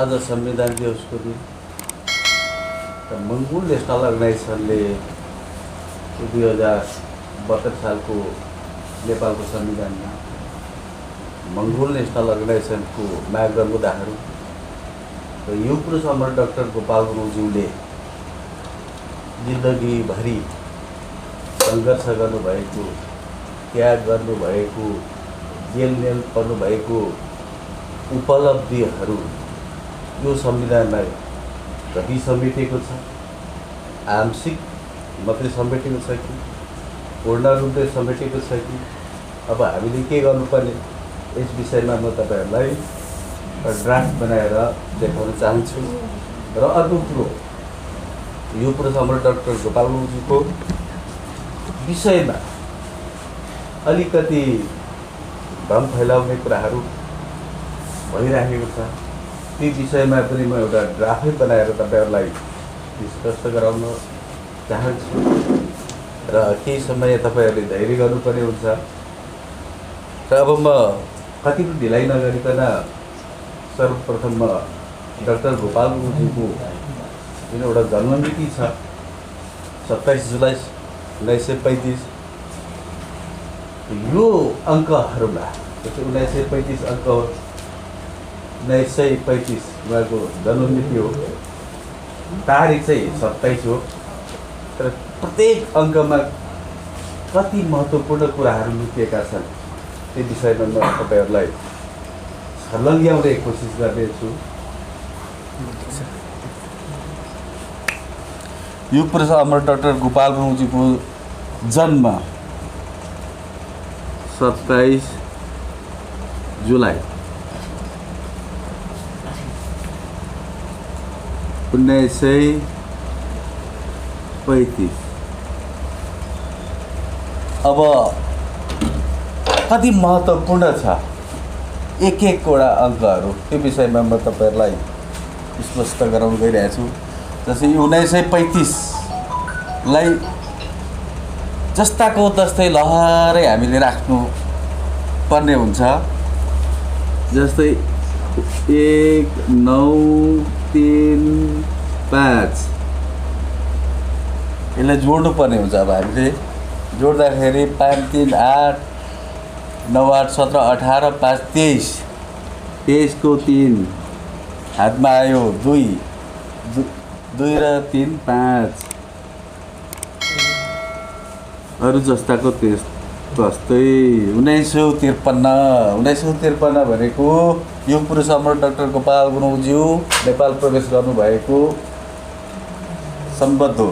आज संविधान दिवसको दिन मङ्गोल नेसनल अर्गनाइजेसनले 2072 सालको नेपालको संविधानमा मङ्गोल नेसनल अर्गनाइजेसनको माग गर्नुहुँदाखेरि र युग पुरुष अमर डाक्टर गोपाल गुरुङज्यूले जिन्दगीभरि सङ्घर्ष गर्नुभएको, त्याग गर्नुभएको, जेल पर्नुभएको उपलब्धिहरू यो संविधानमा कति समेटेको छ। आंशिक मात्रै समेटेको छ कि पूर्ण रूपले समेटेको छ कि अब हामीले के गर्नुपर्ने यस विषयमा म तपाईहरुलाई ड्राफ्ट बनाएर देखाउन चाहन्छु। र अर्को कुरो यो पुरुष अमर डाक्टर गोपाल गुरुङज्यूको विषयमा अलिकति भ्रम फैलाउने कुराहरू भइराखेको छ। ती विषयमा पनि म एउटा ड्राफ्ट बनाएर तपाईहरुलाई स्पष्ट गराउन चाहन्छु र केही समय तपाईहरुले धैर्य गर्नुपर्ने हुन्छ। र अब म कति पनि ढिलाइ नगरिकन सर्वप्रथम म डाक्टर गोपाल गुरुङज्यूको जुन एउटा जन्ममिति छ 27 जुलाई 1935 यो अङ्कहरुमा 1935 अङ्क हो। 1935 उहाँको जन्ममिति हो, तारिख चाहिँ 27 हो। तर प्रत्येक अङ्कमा कति महत्त्वपूर्ण कुराहरू लुकिएका छन् त्यो विषयमा म तपाईहरुलाई छर्लङ्ग्याउने कोसिस गर्नेछु। युग पुरुष अमर डाक्टर गोपाल गुरुङज्यूको जन्म 27 जुलाई 1935। अब कति महत्त्वपूर्ण छ एक वटा अङ्कहरू त्यो विषयमा म तपाईहरुलाई स्पष्ट गराउन गइरहेको छु। जस्तै 1935 लाई जस्ताको तस्तै लहरै हामीले राख्नु पर्ने हुन्छ। जस्तै 1935 यसलाई जोड्नु पर्ने हुन्छ। अब हामीले जोड्दाखेरि 5 3 8 9 8 17 18 5 23 23 को 3 हातमा आयो 2 र 3 5 अरु जस्ताको त्यस्तै 1953 भनेको युग पुरुष अमर डाक्टर गोपाल गुरुङज्यू नेपाल प्रवेश गर्नुभएको सम्बन्ध हो।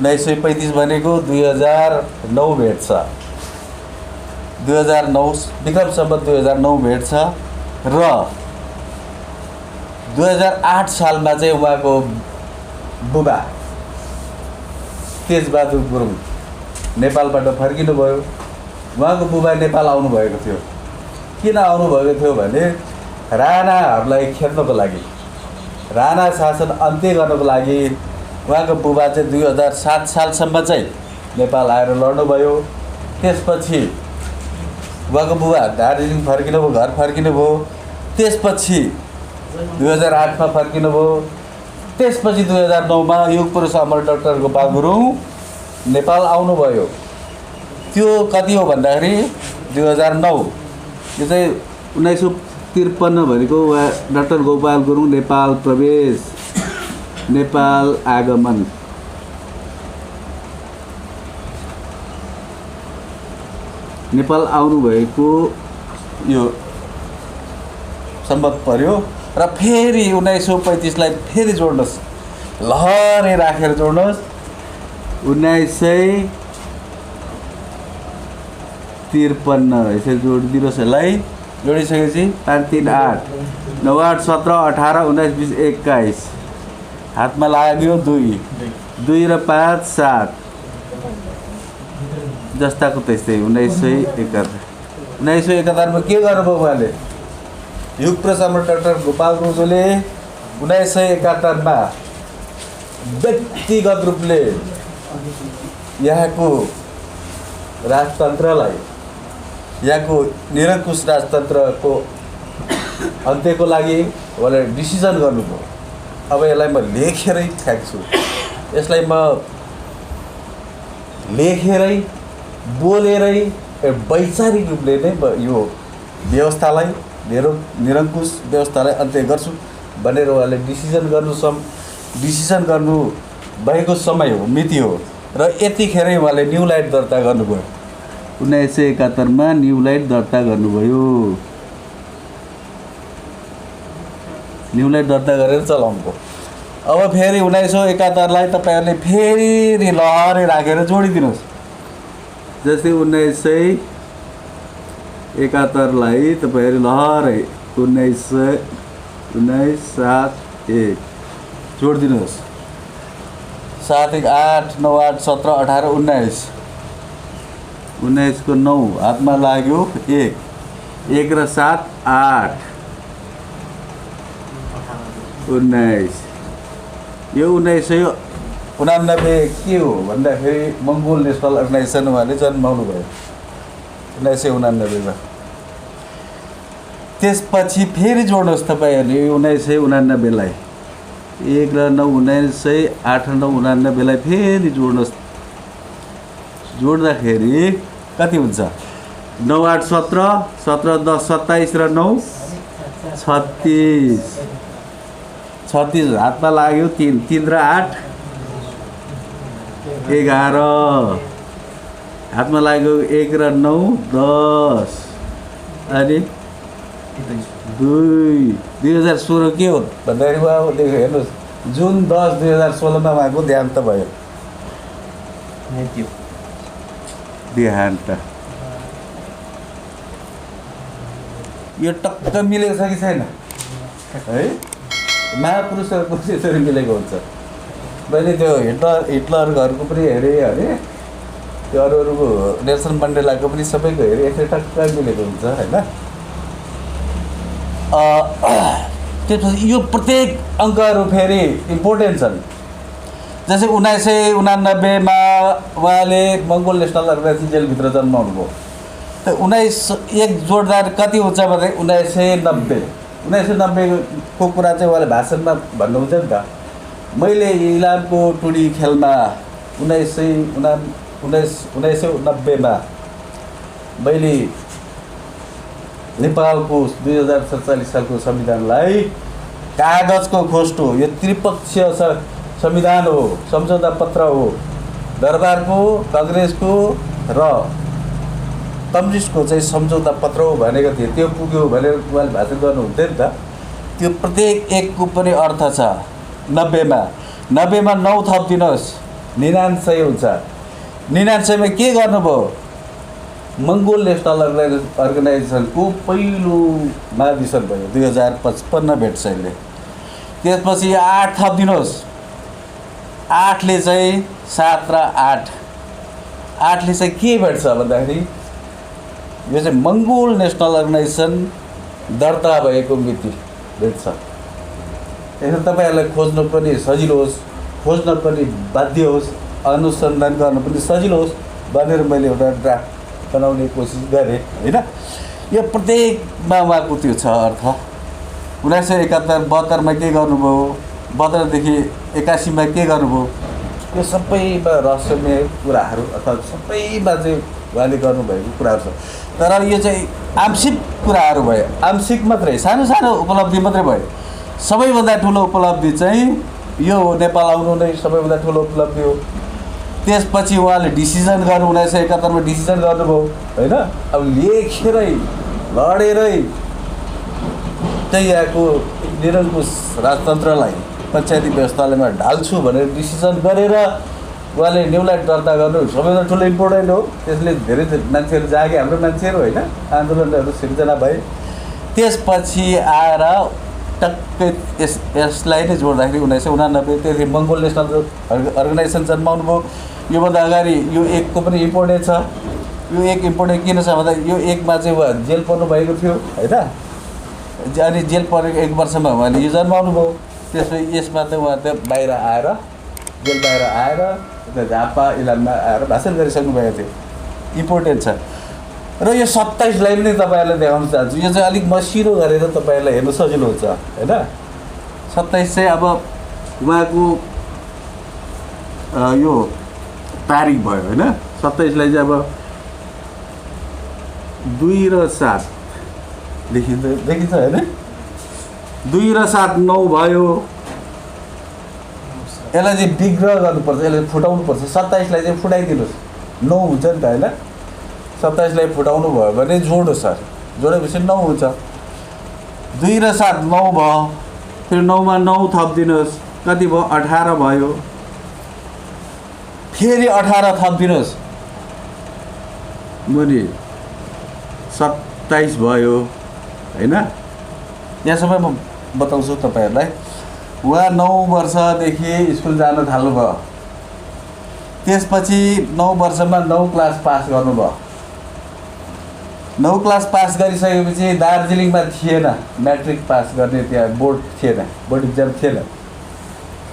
1935 भनेको 2009 भेट छ। 2009 विक्रम सम्बन्ध 2009 भेट छ र 2008 सालमा चाहिँ उहाँको बुबा तेजबहादुर गुरुङ नेपालबाट फर्किनु भयो। उहाँको बुबा नेपाल आउनु भएको थियो। किन आउनु भएको थियो भने राणाहरूलाई खेद्नको लागि, राणा शासन अन्त्य गर्नको लागि उहाँको बुबा चाहिँ 2007 सालसम्म चाहिँ नेपाल आएर लड्नुभयो। त्यसपछि उहाँको बुबा दार्जिलिङ फर्किनुभयो, घर फर्किनुभयो। त्यसपछि 2008 मा फर्किनुभयो। त्यसपछि 2009 मा युग पुरुष अमर डाक्टर गोपाल गुरुङ नेपाल आउनुभयो। त्यो कति हो भन्दाखेरि 2009 यो चाहिँ 1953 भनेको डाक्टर गोपाल गुरुङ नेपाल प्रवेश, नेपाल आगमन। नेपाल आउनुभएको यो सम्बन्ध पर्यो। र फेरि 1935 लाई फेरि जोड्नुहोस्, लहरै राखेर जोड्नुहोस्। 1953 यसरी जोडिदिनुहोस्। यसलाई जोडिसकेपछि 5 3 8 9 8 17 18 19 20 21 हातमा लाग्यो 2 र 5 7 जस्ताको त्यस्तै 1971 मा के गर्नुभयो उहाँले? युग पुरुष अमर डाक्टर गोपाल गुरुङज्यूले 1971 मा व्यक्तिगत रूपले यहाँको राजतन्त्रलाई, यहाँको निरङ्कुश राजतन्त्रको अन्त्यको लागि उहाँले डिसिजन गर्नुभयो। अब यसलाई म लेखेरै फ्याँक्छु, यसलाई म लेखेरै बोलेरै वैचारिक रूपले नै यो व्यवस्थालाई निरङ्कुश व्यवस्थालाई अन्त्य गर्छु भनेर उहाँले डिसिजन गर्नु भएको समय हो, मिति हो। र यतिखेरै उहाँले न्यू लाइट दर्ता गर्नुभयो। 1971 न्यू लाइट दर्ता गर्नुभयो। न्यू लाइट दर्ता गरेर चलाउनुभयो। अब फेरि 1971 तपाईँहरूले फेरि लहरै राखेर जोडिदिनुहोस्। जस्तै 1971 तपाईँहरू लहरै 1971 जोडिदिनुहोस्। 7 1 8 9 8 17 18 19 19 को 9 हातमा लाग्यो 1 1 र 7 8 19। यो 1989 के हो भन्दाखेरि मङ्गोल नेसनल अर्गनाइजेसन उहाँले जन्माउनु भयो 1989 मा। त्यसपछि फेरि जोड्नुहोस् तपाईँहरूले 1989 लाई 1 र 9 19 8 र 9 89 लाई फेरि जोड्नुहोस्। जोड्दाखेरि कति हुन्छ? 9 8 17 17 10 27 र 9 36 36 हातमा लाग्यो 3 3 र 8 11 हातमा लाग्यो 1 र 9 10 अनि 2016 के हो भन्दाखेरि उहाँको हेर्नुहोस् जुन 10 2016 मा उहाँको देहान्त भयो। देहान्त यो टक्क मिलेको छ कि छैन है? महापुरुषहरूको यसरी मिलेको हुन्छ। मैले त्यो हिटलरहरूको पनि हेरेँ अरे, त्यो अरूको नेल्सन मण्डेलाको पनि सबैको हेरेँ, यसरी टक्क मिलेको हुन्छ होइन। त्यसपछि यो प्रत्येक अङ्कहरू फेरि इम्पोर्टेन्ट छन्। जस्तै 1989 मा उहाँले मङ्गोल नेसनल अर्गनाइजेसन जेलभित्र जन्माउनु भयो। त 1 जोड्दा कति हुन्छ भने 1990 को कुरा चाहिँ उहाँले भाषणमा भन्नुहुन्छ नि त। मैले इलामको टुडी खेलमा 1990 मा मैले नेपालको 2047 सालको संविधानलाई कागजको खोस्टो, यो त्रिपक्षीय संविधान हो, सम्झौता पत्र हो, दरबारको, काङ्ग्रेसको र कम्युनिस्टको चाहिँ सम्झौता पत्र हो भनेको थिएँ। त्यो पुग्यो भनेर उहाँले भाषण गर्नुहुन्थ्यो नि त। त्यो प्रत्येक एकको पनि अर्थ छ। 90 मा 9 थपिदिनुहोस् 99 हुन्छ। 99 मा के गर्नुभयो? मङ्गोल नेसनल अर्गनाइजेसनको पहिलो महाधिवेशन भयो 2055 भेट्सैले। त्यसपछि 8 थपिदिनुहोस्। 8 ले चाहिँ 7 र 8 ले चाहिँ के भेट्छ भन्दाखेरि यो चाहिँ मङ्गोल नेसनल अर्गनाइजेसन दर्ता भएको मिति भेट्छ। यसमा तपाईँहरूलाई खोज्नु पनि सजिलो होस्, खोज्न पनि बाध्य होस्, अनुसन्धान गर्न पनि सजिलो होस् भनेर मैले एउटा ड्राफ्ट बनाउने कोसिस गरेँ होइन। यो प्रत्येकमा उहाँको त्यो छ अर्थ। 1971 72 मा के गर्नुभयो, 72 देखि 81 मा के गर्नुभयो, यो सबैमा रहस्यमय कुराहरू अथवा सबैमा चाहिँ उहाँले गर्नुभएको कुराहरू छ। तर यो चाहिँ आंशिक कुराहरू भयो, आंशिक मात्रै, सानो सानो उपलब्धि मात्रै भयो। सबैभन्दा ठुलो उपलब्धि चाहिँ यो हो, नेपाल आउनु नै सबैभन्दा ठुलो उपलब्धि हो। त्यसपछि उहाँले डिसिजन गर्नु 1971 मा डिसिजन गर्नुभयो होइन। अब लेखेरै लडेरै चाहिँ यहाँको निरङ्कुश राजतन्त्रलाई पञ्चायती व्यवस्थालाई म ढाल्छु भनेर डिसिजन गरेर उहाँले न्यू लाइट दर्ता गर्नु सबैभन्दा ठुलो इम्पोर्टेन्ट हो। त्यसले धेरै मान्छेहरू जागे, हाम्रो मान्छेहरू होइन, आन्दोलनहरू सिर्जना भए। त्यसपछि आएर टक्कै यसलाई नै जोड्दाखेरि 1989 त्यति मङ्गोल नेसनल अर्गनाइजेसन जन्माउनु भयो। योभन्दा अगाडि यो 1 को पनि इम्पोर्टेन्ट छ। यो 1 इम्पोर्टेन्ट किन छ भन्दा यो 1 मा चाहिँ उहाँ जेल पर्नु भएको थियो होइन। अनि जेल परेको 1 वर्षमा उहाँले यो जन्माउनु भयो। त्यसपछि यसमा त उहाँ त बाहिर आएर, जेल बाहिर आएर झापा इलाममा आएर भाषण गरिसक्नु भएको थियो। इम्पोर्टेन्ट छ। र यो 27लाई पनि तपाईँहरूलाई देखाउन चाहन्छु। यो चाहिँ अलिक मसिनो गरेर तपाईँहरूलाई हेर्नु सजिलो हुन्छ होइन। 27 चाहिँ अब उहाँको यो तारिक भयो होइन। 27लाई चाहिँ अब 2 र 7 देखिन्छ होइन। 2 र 7 9 भयो। यसलाई चाहिँ विग्रह गर्नुपर्छ, यसलाई फुटाउनुपर्छ। 27लाई चाहिँ फुटाइदिनुहोस्, 9 हुन्छ नि त होइन। 27लाई फुटाउनु भयो भने जोड्नु सर, जोडेपछि 9 हुन्छ। 2 र 7 9 भयो। फेरि 9 मा 9 थपिदिनुहोस्, कति भयो 18 भयो। फेरि 18 थपिदिनुहोस्, मुनि 27 भयो होइन। यहाँसम्म म बताउँछु तपाईँहरूलाई। उहाँ 9 वर्षदेखि स्कुल जान थाल्नुभयो। त्यसपछि 9 वर्षमा 9 क्लास पास गर्नुभयो। 9 क्लास पास गरिसकेपछि दार्जिलिङमा थिएन म्याट्रिक पास गर्ने, त्यहाँ बोर्ड थिएन, बोर्ड इक्जाम थिएन,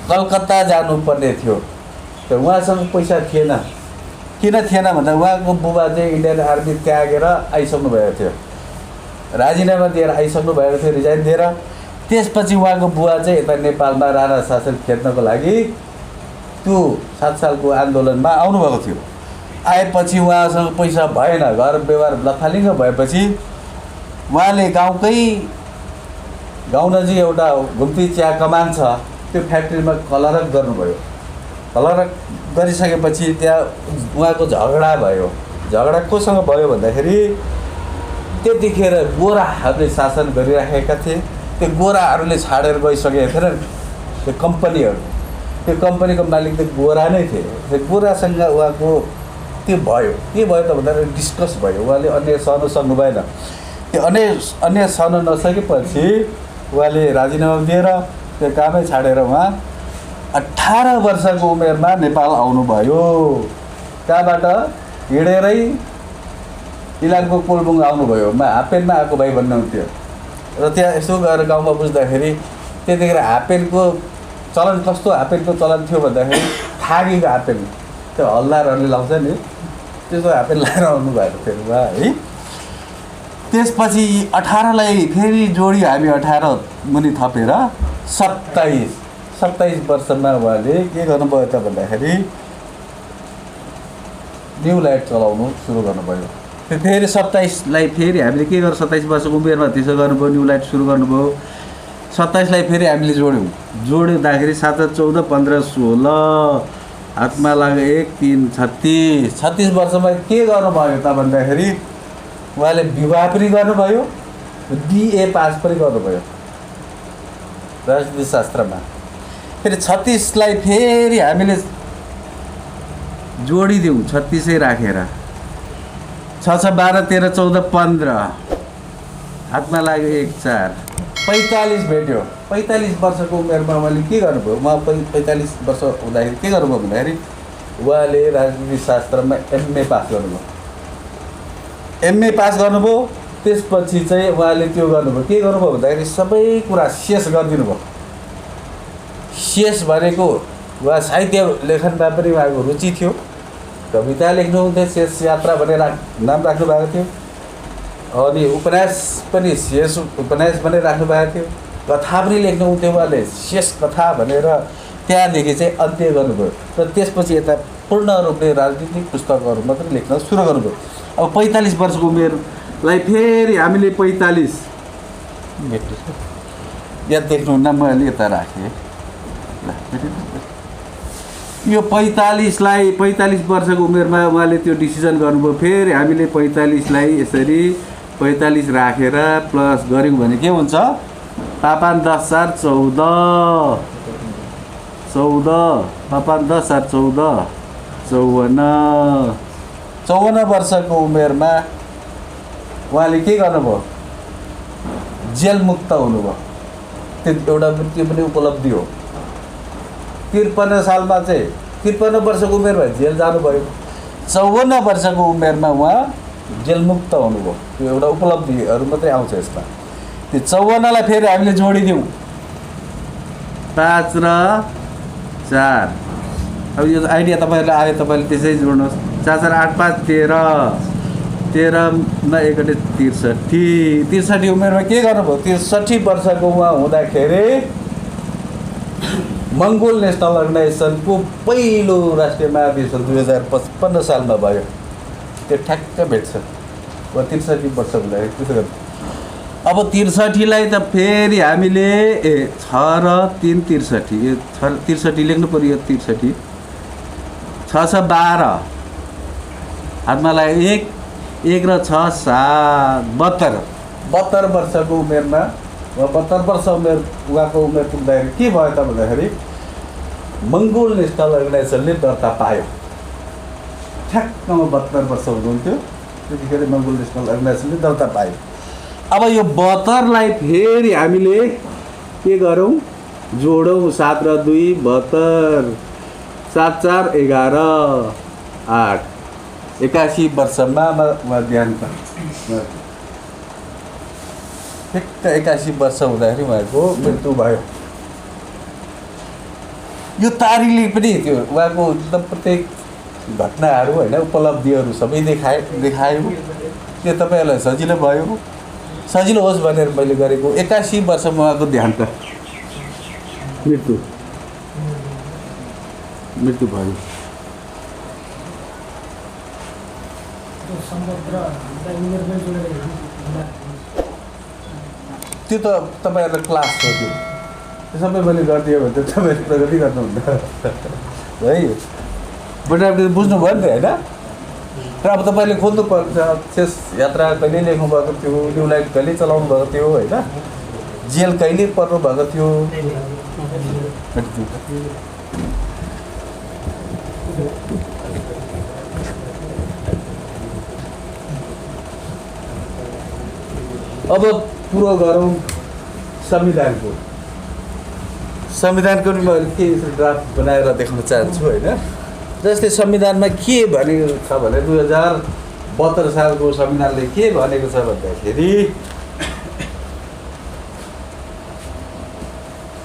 कलकत्ता जानुपर्ने थियो। त उहाँसँग पैसा थिएन। किन थिएन भन्दा उहाँको बुबा चाहिँ इन्डियन आर्मी त्यागेर आइसक्नु भएको थियो, राजीनामा दिएर आइसक्नु भएको थियो, रिजाइन दिएर। त्यसपछि उहाँको बुवा चाहिँ यता नेपालमा राणा शासन खेद्नको लागि त्यो 7 सालको आन्दोलनमा आउनुभएको थियो। आएपछि उहाँसँग पैसा भएन, घर व्यवहार लथालिङ्ग भएपछि उहाँले गाउँ नजिक एउटा घुम्ती चिया कमान छ, त्यो फ्याक्ट्रीमा कलरक गर्नुभयो। कलरक गरिसकेपछि त्यहाँ उहाँको झगडा भयो। झगडा कोसँग भयो भन्दाखेरि त्यतिखेर गोराहरूले शासन गरिराखेका थिए। त्यो गोराहरूले छाडेर गइसकेका थिएनन् त्यो कम्पनीहरू। त्यो कम्पनीको मालिक त गोरा नै थिए। त्यो गोरासँग उहाँको त्यो भयो। के भयो त भन्दाखेरि डिस्कस भयो। उहाँले अन्य सहन सक्नु भएन। त्यो अन्य सहन नसकेपछि उहाँले राजीनामा दिएर त्यो कामै छाडेर उहाँ 18 वर्षको उमेरमा नेपाल आउनुभयो। त्यहाँबाट हिँडेरै इलामको कोलबुङ आउनुभयो। हाफपेन्टमा आएको भाइ भन्नुहुन्थ्यो। र त्यहाँ यसो गएर गाउँमा बुझ्दाखेरि त्यतिखेर हाफपेन्टको चलन कस्तो हाफपेन्टको चलन थियो भन्दाखेरि थागीको हाफपेन्ट, त्यो हल्दारहरूले लाउँछ नि, त्यस्तो हाफपेन्ट लगाएर आउनु भएको थियो उहाँ है। त्यसपछि 18लाई फेरि जोडी हामी 18 मुनि थपेर 27 वर्षमा उहाँले के गर्नुभयो त भन्दाखेरि न्यू लाइट चलाउनु सुरु गर्नुभयो। फेरि 27लाई फेरि हामीले के गर्नु, 27 वर्षको उमेरमा त्यसो गर्नुभयो, न्यू लाइट सुरु गर्नुभयो। 27लाई फेरि हामीले जोड्दाखेरि 7 14 15 16 हातमा लाग्यो 1 3 36 वर्षमा के गर्नुभयो त भन्दाखेरि उहाँले विवाह पनि गर्नुभयो, BA पास पनि गर्नुभयो राजनीति शास्त्रमा। फेरि 36लाई फेरि हामीले जोडिदिउँ, 36 राखेर 6 6 12 13 14 15 हातमा लाग्यो 1 4 45 भेट्यो। 45 वर्षको उमेरमा उहाँले के गर्नुभयो? उहाँ 45 वर्ष हुँदाखेरि के गर्नुभयो भन्दाखेरि उहाँले राजनीति शास्त्रमा MA पास गर्नुभयो। MA पास गर्नुभयो। त्यसपछि चाहिँ उहाँले त्यो गर्नुभयो, के गर्नुभयो भन्दाखेरि सबै कुरा शेष गरिदिनु भयो। शेष भनेको उहाँ साहित्य लेखनमा पनि उहाँको रुचि थियो। कविता लेख्नुहुन्थ्यो, शेष यात्रा भनेर नाम राख्नु भएको थियो। अनि उपन्यास पनि शेष उपन्यास भनेर राख्नु भएको थियो। कथा पनि लेख्नुहुन्थ्यो उहाँले, शेष कथा भनेर। त्यहाँदेखि चाहिँ अन्त्य गर्नुभयो र त्यसपछि यता पूर्ण रूपले राजनीतिक पुस्तकहरू मात्रै लेख्न सुरु गर्नुभयो। अब 45 वर्षको उमेरलाई फेरि हामीले 45 याद देख्नुहुन्न, मैले यता राखेँ। यो 45 वर्षको उमेरमा उहाँले त्यो डिसिजन गर्नुभयो। फेरि हामीले 45लाई यसरी 45 राखेर प्लस गऱ्यौँ भने के हुन्छ? 5 10 4 14 5 10 4 14 54 वर्षको उमेरमा उहाँले के गर्नुभयो? जेलमुक्त हुनुभयो। त्यो एउटा त्यो पनि उपलब्धि हो। 53 सालमा चाहिँ 53 वर्षको उमेरमा जेल जानुभयो। 54 वर्षको उमेरमा उहाँ जेलमुक्त हुनुभयो। त्यो एउटा उपलब्धिहरू मात्रै आउँछ यसमा। त्यो 54लाई फेरि हामीले जोडिदिउँ, 5 र 4। अब यो आइडिया तपाईँहरूलाई आयो, तपाईँले त्यसै जोड्नुहोस्। 4 4 8 5 13 13मा 63 उमेरमा के गर्नुभयो? 63 वर्षको उहाँ हुँदाखेरि मङ्गोल नेसनल अर्गनाइजेसनको पहिलो राष्ट्रिय महाधिवेशन 2055 सालमा भयो। त्यो ठ्याक्क भेट्छ। 63 वर्ष हुँदाखेरि त्यसो गर्छ। अब 63लाई त फेरि हामीले 6 र 3 63, यो 63 लेख्नु पऱ्यो। यो 63 6 छ 12, हातमा लाग्यो 1 र 6 7 72 वर्षको उमेरमा 72 वर्ष उमेर उहाँको उमेर पुग्दाखेरि के भयो त भन्दाखेरि मङ्गोल नेसनल अर्गनाइजेसनले दर्ता पायो। ठ्याक्कमा 72 वर्ष हुनुहुन्थ्यो त्यतिखेर मङ्गोल नेसनल अर्गनाइजेसनले दर्ता पायो। अब यो 72लाई फेरि हामीले के गरौँ? जोडौँ। 7 र 2 72, 7 4 11 8, 81 वर्षमा उहाँ देहान्त। ठिक्क 81 वर्ष हुँदाखेरि उहाँको मृत्यु भयो। यो तारिखले पनि त्यो उहाँको एकदम प्रत्येक घटनाहरू होइन, उपलब्धिहरू सबै देखायो। त्यो तपाईँहरूलाई सजिलो भयो, सजिलो होस् भनेर मैले गरेको। 81 वर्षमा उहाँको देहान्त मृत्यु भयो। त्यो त तपाईँहरूलाई क्लास हो। त्यो सबै मैले गरिदियो भने त तपाईँले प्रगति गर्नुहुन्न है। बुढाबुढी बुझ्नुभयो नि त होइन। र अब तपाईँले खोज्नु पर्छ शेष यात्रा कहिले लेख्नु भएको थियो, न्यु लाइट कहिले चलाउनु भएको थियो होइन, जेल कहिले पर्नु भएको थियो। अब पुरो गरौँ संविधानको नि मैले के ड्राफ्ट बनाएर देखाउन चाहन्छु होइन। जस्तै संविधानमा के भनेको छ भने 2072 सालको संविधानले के भनेको छ भन्दाखेरि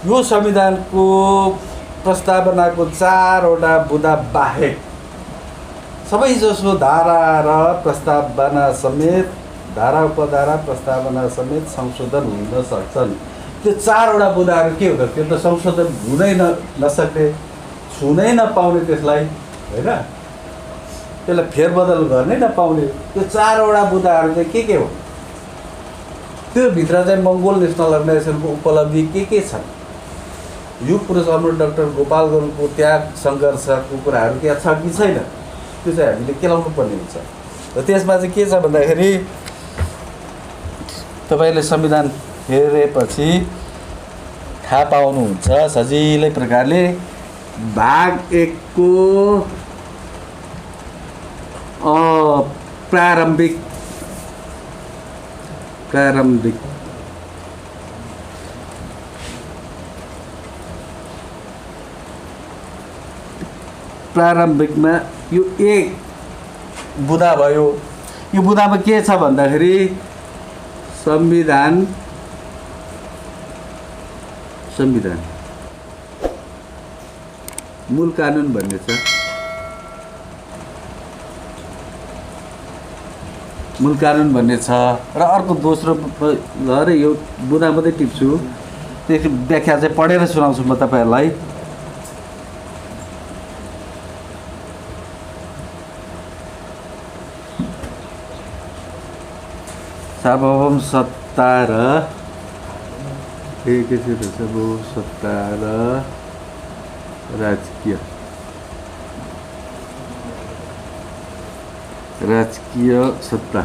यो संविधानको प्रस्तावनाको 4वटा बुँदा बाहेक सबैजसो धारा र प्रस्तावना समेत, धारा उपधारा प्रस्तावना समेत संशोधन हुन सक्छन्। त्यो 4वटा बुँदाहरू के हुन्छ? त्यो त संशोधन हुनै नसक्ने, छुनै नपाउने, त्यसलाई होइन, त्यसलाई फेरबदल गर्नै नपाउने। त्यो 4वटा बुँदाहरू चाहिँ के हो? त्यो भित्र चाहिँ मङ्गोल नेसनल अर्गनाइजेसनको उपलब्धि के छन्? यो पुरुष अमर डाक्टर गोपाल गुरुङको त्याग सङ्घर्षको कुराहरू त्यहाँ छ कि छैन? त्यो चाहिँ हामीले केलाउनु पर्ने हुन्छ। र त्यसमा चाहिँ के छ भन्दाखेरि तपाईँले संविधान हेरेपछि थाहा पाउनुहुन्छ सजिलै प्रकारले। भाग 1 को प्रारम्भिक प्रारम्भिकमा यो एक बुँदा भयो। यो बुँदामा के छ भन्दाखेरि संविधान मूल कानुन भन्ने छ। मूल कानुन भन्ने छ र अर्को दोस्रो अरे यो बुँदा मात्रै टिप्छु, त्यसको व्याख्या चाहिँ पढेर सुनाउँछु म तपाईँहरूलाई। सार्वभौम सत्ता र सार्वभौम सत्ता र राजकीय सत्ता।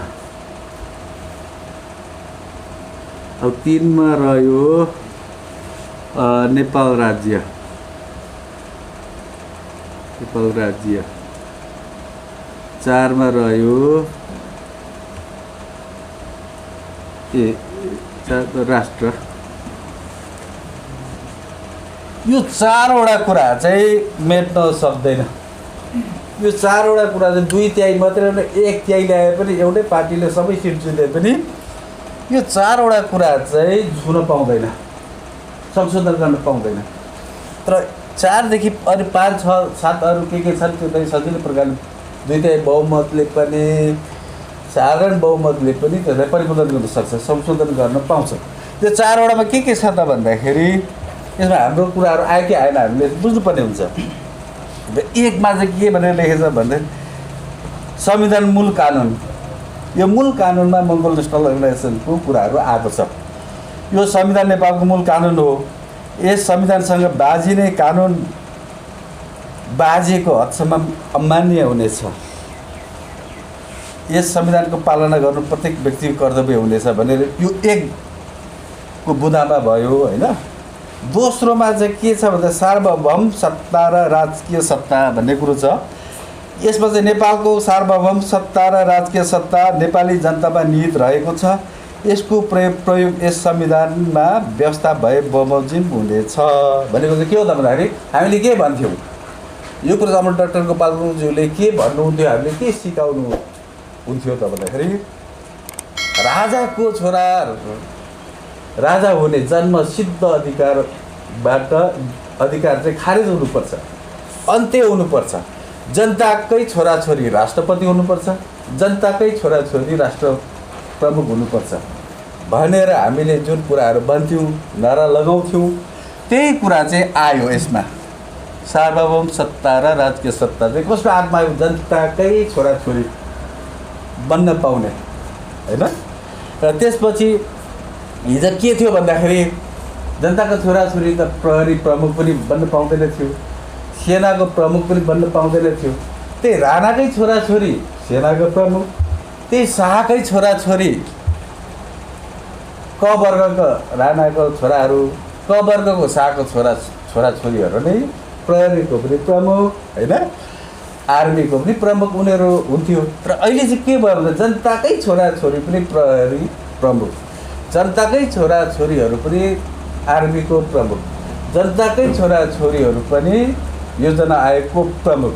अब 3 मा रह्यो नेपाल राज्य। 4 मा रह्यो राष्ट्र। यो 4वटा कुरा चाहिँ मेट्न सक्दैन। यो 4वटा कुरा चाहिँ 2/3 मात्रै, 1/3 ल्याए पनि एउटै पार्टीले सबै सिट जिते पनि यो 4वटा कुरा चाहिँ छुन पाउँदैन, संशोधन गर्न पाउँदैन। तर 4 देखि अनि 5 6 7 अरू के छन् त्यो चाहिँ सजिलो प्रकारले 2/3 बहुमतले पनि साधारण बहुमतले पनि त्यसलाई परिवर्तन गर्न सक्छ, संशोधन गर्न पाउँछ। त्यो 4 वटामा के छ त भन्दाखेरि यसमा हाम्रो कुराहरू आयो कि आएन हामीले बुझ्नुपर्ने हुन्छ। एकमा चाहिँ के भनेर लेखेछ भन्दा संविधान मूल कानुन, यो मूल कानुनमा मङ्गोल नेसनल अर्गनाइजेसनको कुराहरू आएको छ। यो संविधान नेपालको मूल कानुन हो। यस संविधानसँग बाजिने कानुन बाजिएको हदसम्म अमान्य हुनेछ। यस संविधानको पालना गर्नु प्रत्येक व्यक्तिको कर्तव्य हुनेछ भनेर यो एकको बुँदामा भयो हैन। दोस्रोमा चाहिँ के छ भन्दा सार्वभौम सत्ता र राजकीय सत्ता भन्ने कुरो छ। यसमा चाहिँ नेपालको सार्वभौम सत्ता र राजकीय सत्ता नेपाली जनतामा निहित रहेको छ। यसको प्रयोग यस संविधानमा व्यवस्था भए बमोजिम हुनेछ भनेको चाहिँ के हो त भन्दाखेरि हामीले के भन्थ्यौँ, यो कुरा हाम्रो डाक्टर गोपाल गुरुङज्यूले के भन्नुहुन्थ्यो, हामीले के सिकाउनु हुन्थ्यो त भन्दाखेरि राजाको छोरा राजा हुने जन्मसिद्ध अधिकारबाट अधिकार चाहिँ खारेज हुनुपर्छ, अन्त्य हुनुपर्छ। जनताकै छोराछोरी राष्ट्रपति हुनुपर्छ, जनताकै छोराछोरी राष्ट्र प्रमुख हुनुपर्छ भनेर हामीले जुन कुराहरू भन्थ्यौँ, नारा लगाउँथ्यौँ, त्यही कुरा चाहिँ आयो यसमा। सार्वभौम सत्ता र राजकीय सत्ता चाहिँ कसको हातमा आयो? जनताकै छोराछोरी बन्न पाउने हैन। र त्यसपछि हिजो के थियो भन्दाखेरि जनताको छोराछोरी त प्रहरी प्रमुख पनि बन्न पाउँदैन थियो, सेनाको प्रमुख पनि बन्न पाउँदैन थियो। त्यही राणाकै छोराछोरी सेनाको प्रमुख, त्यही शाहकै छोराछोरी क वर्गको राणाको छोराहरू, क वर्गको शाहको छोराछोरीहरू नै प्रहरीको पनि प्रमुख हैन, आर्मीको पनि प्रमुख उनीहरू हुन्थ्यो। तर अहिले चाहिँ के भयो भने जनताकै छोराछोरी पनि प्रहरी प्रमुख, जनताकै छोराछोरीहरू पनि आर्मीको प्रमुख, जनताकै छोराछोरीहरू पनि योजना आयोगको प्रमुख,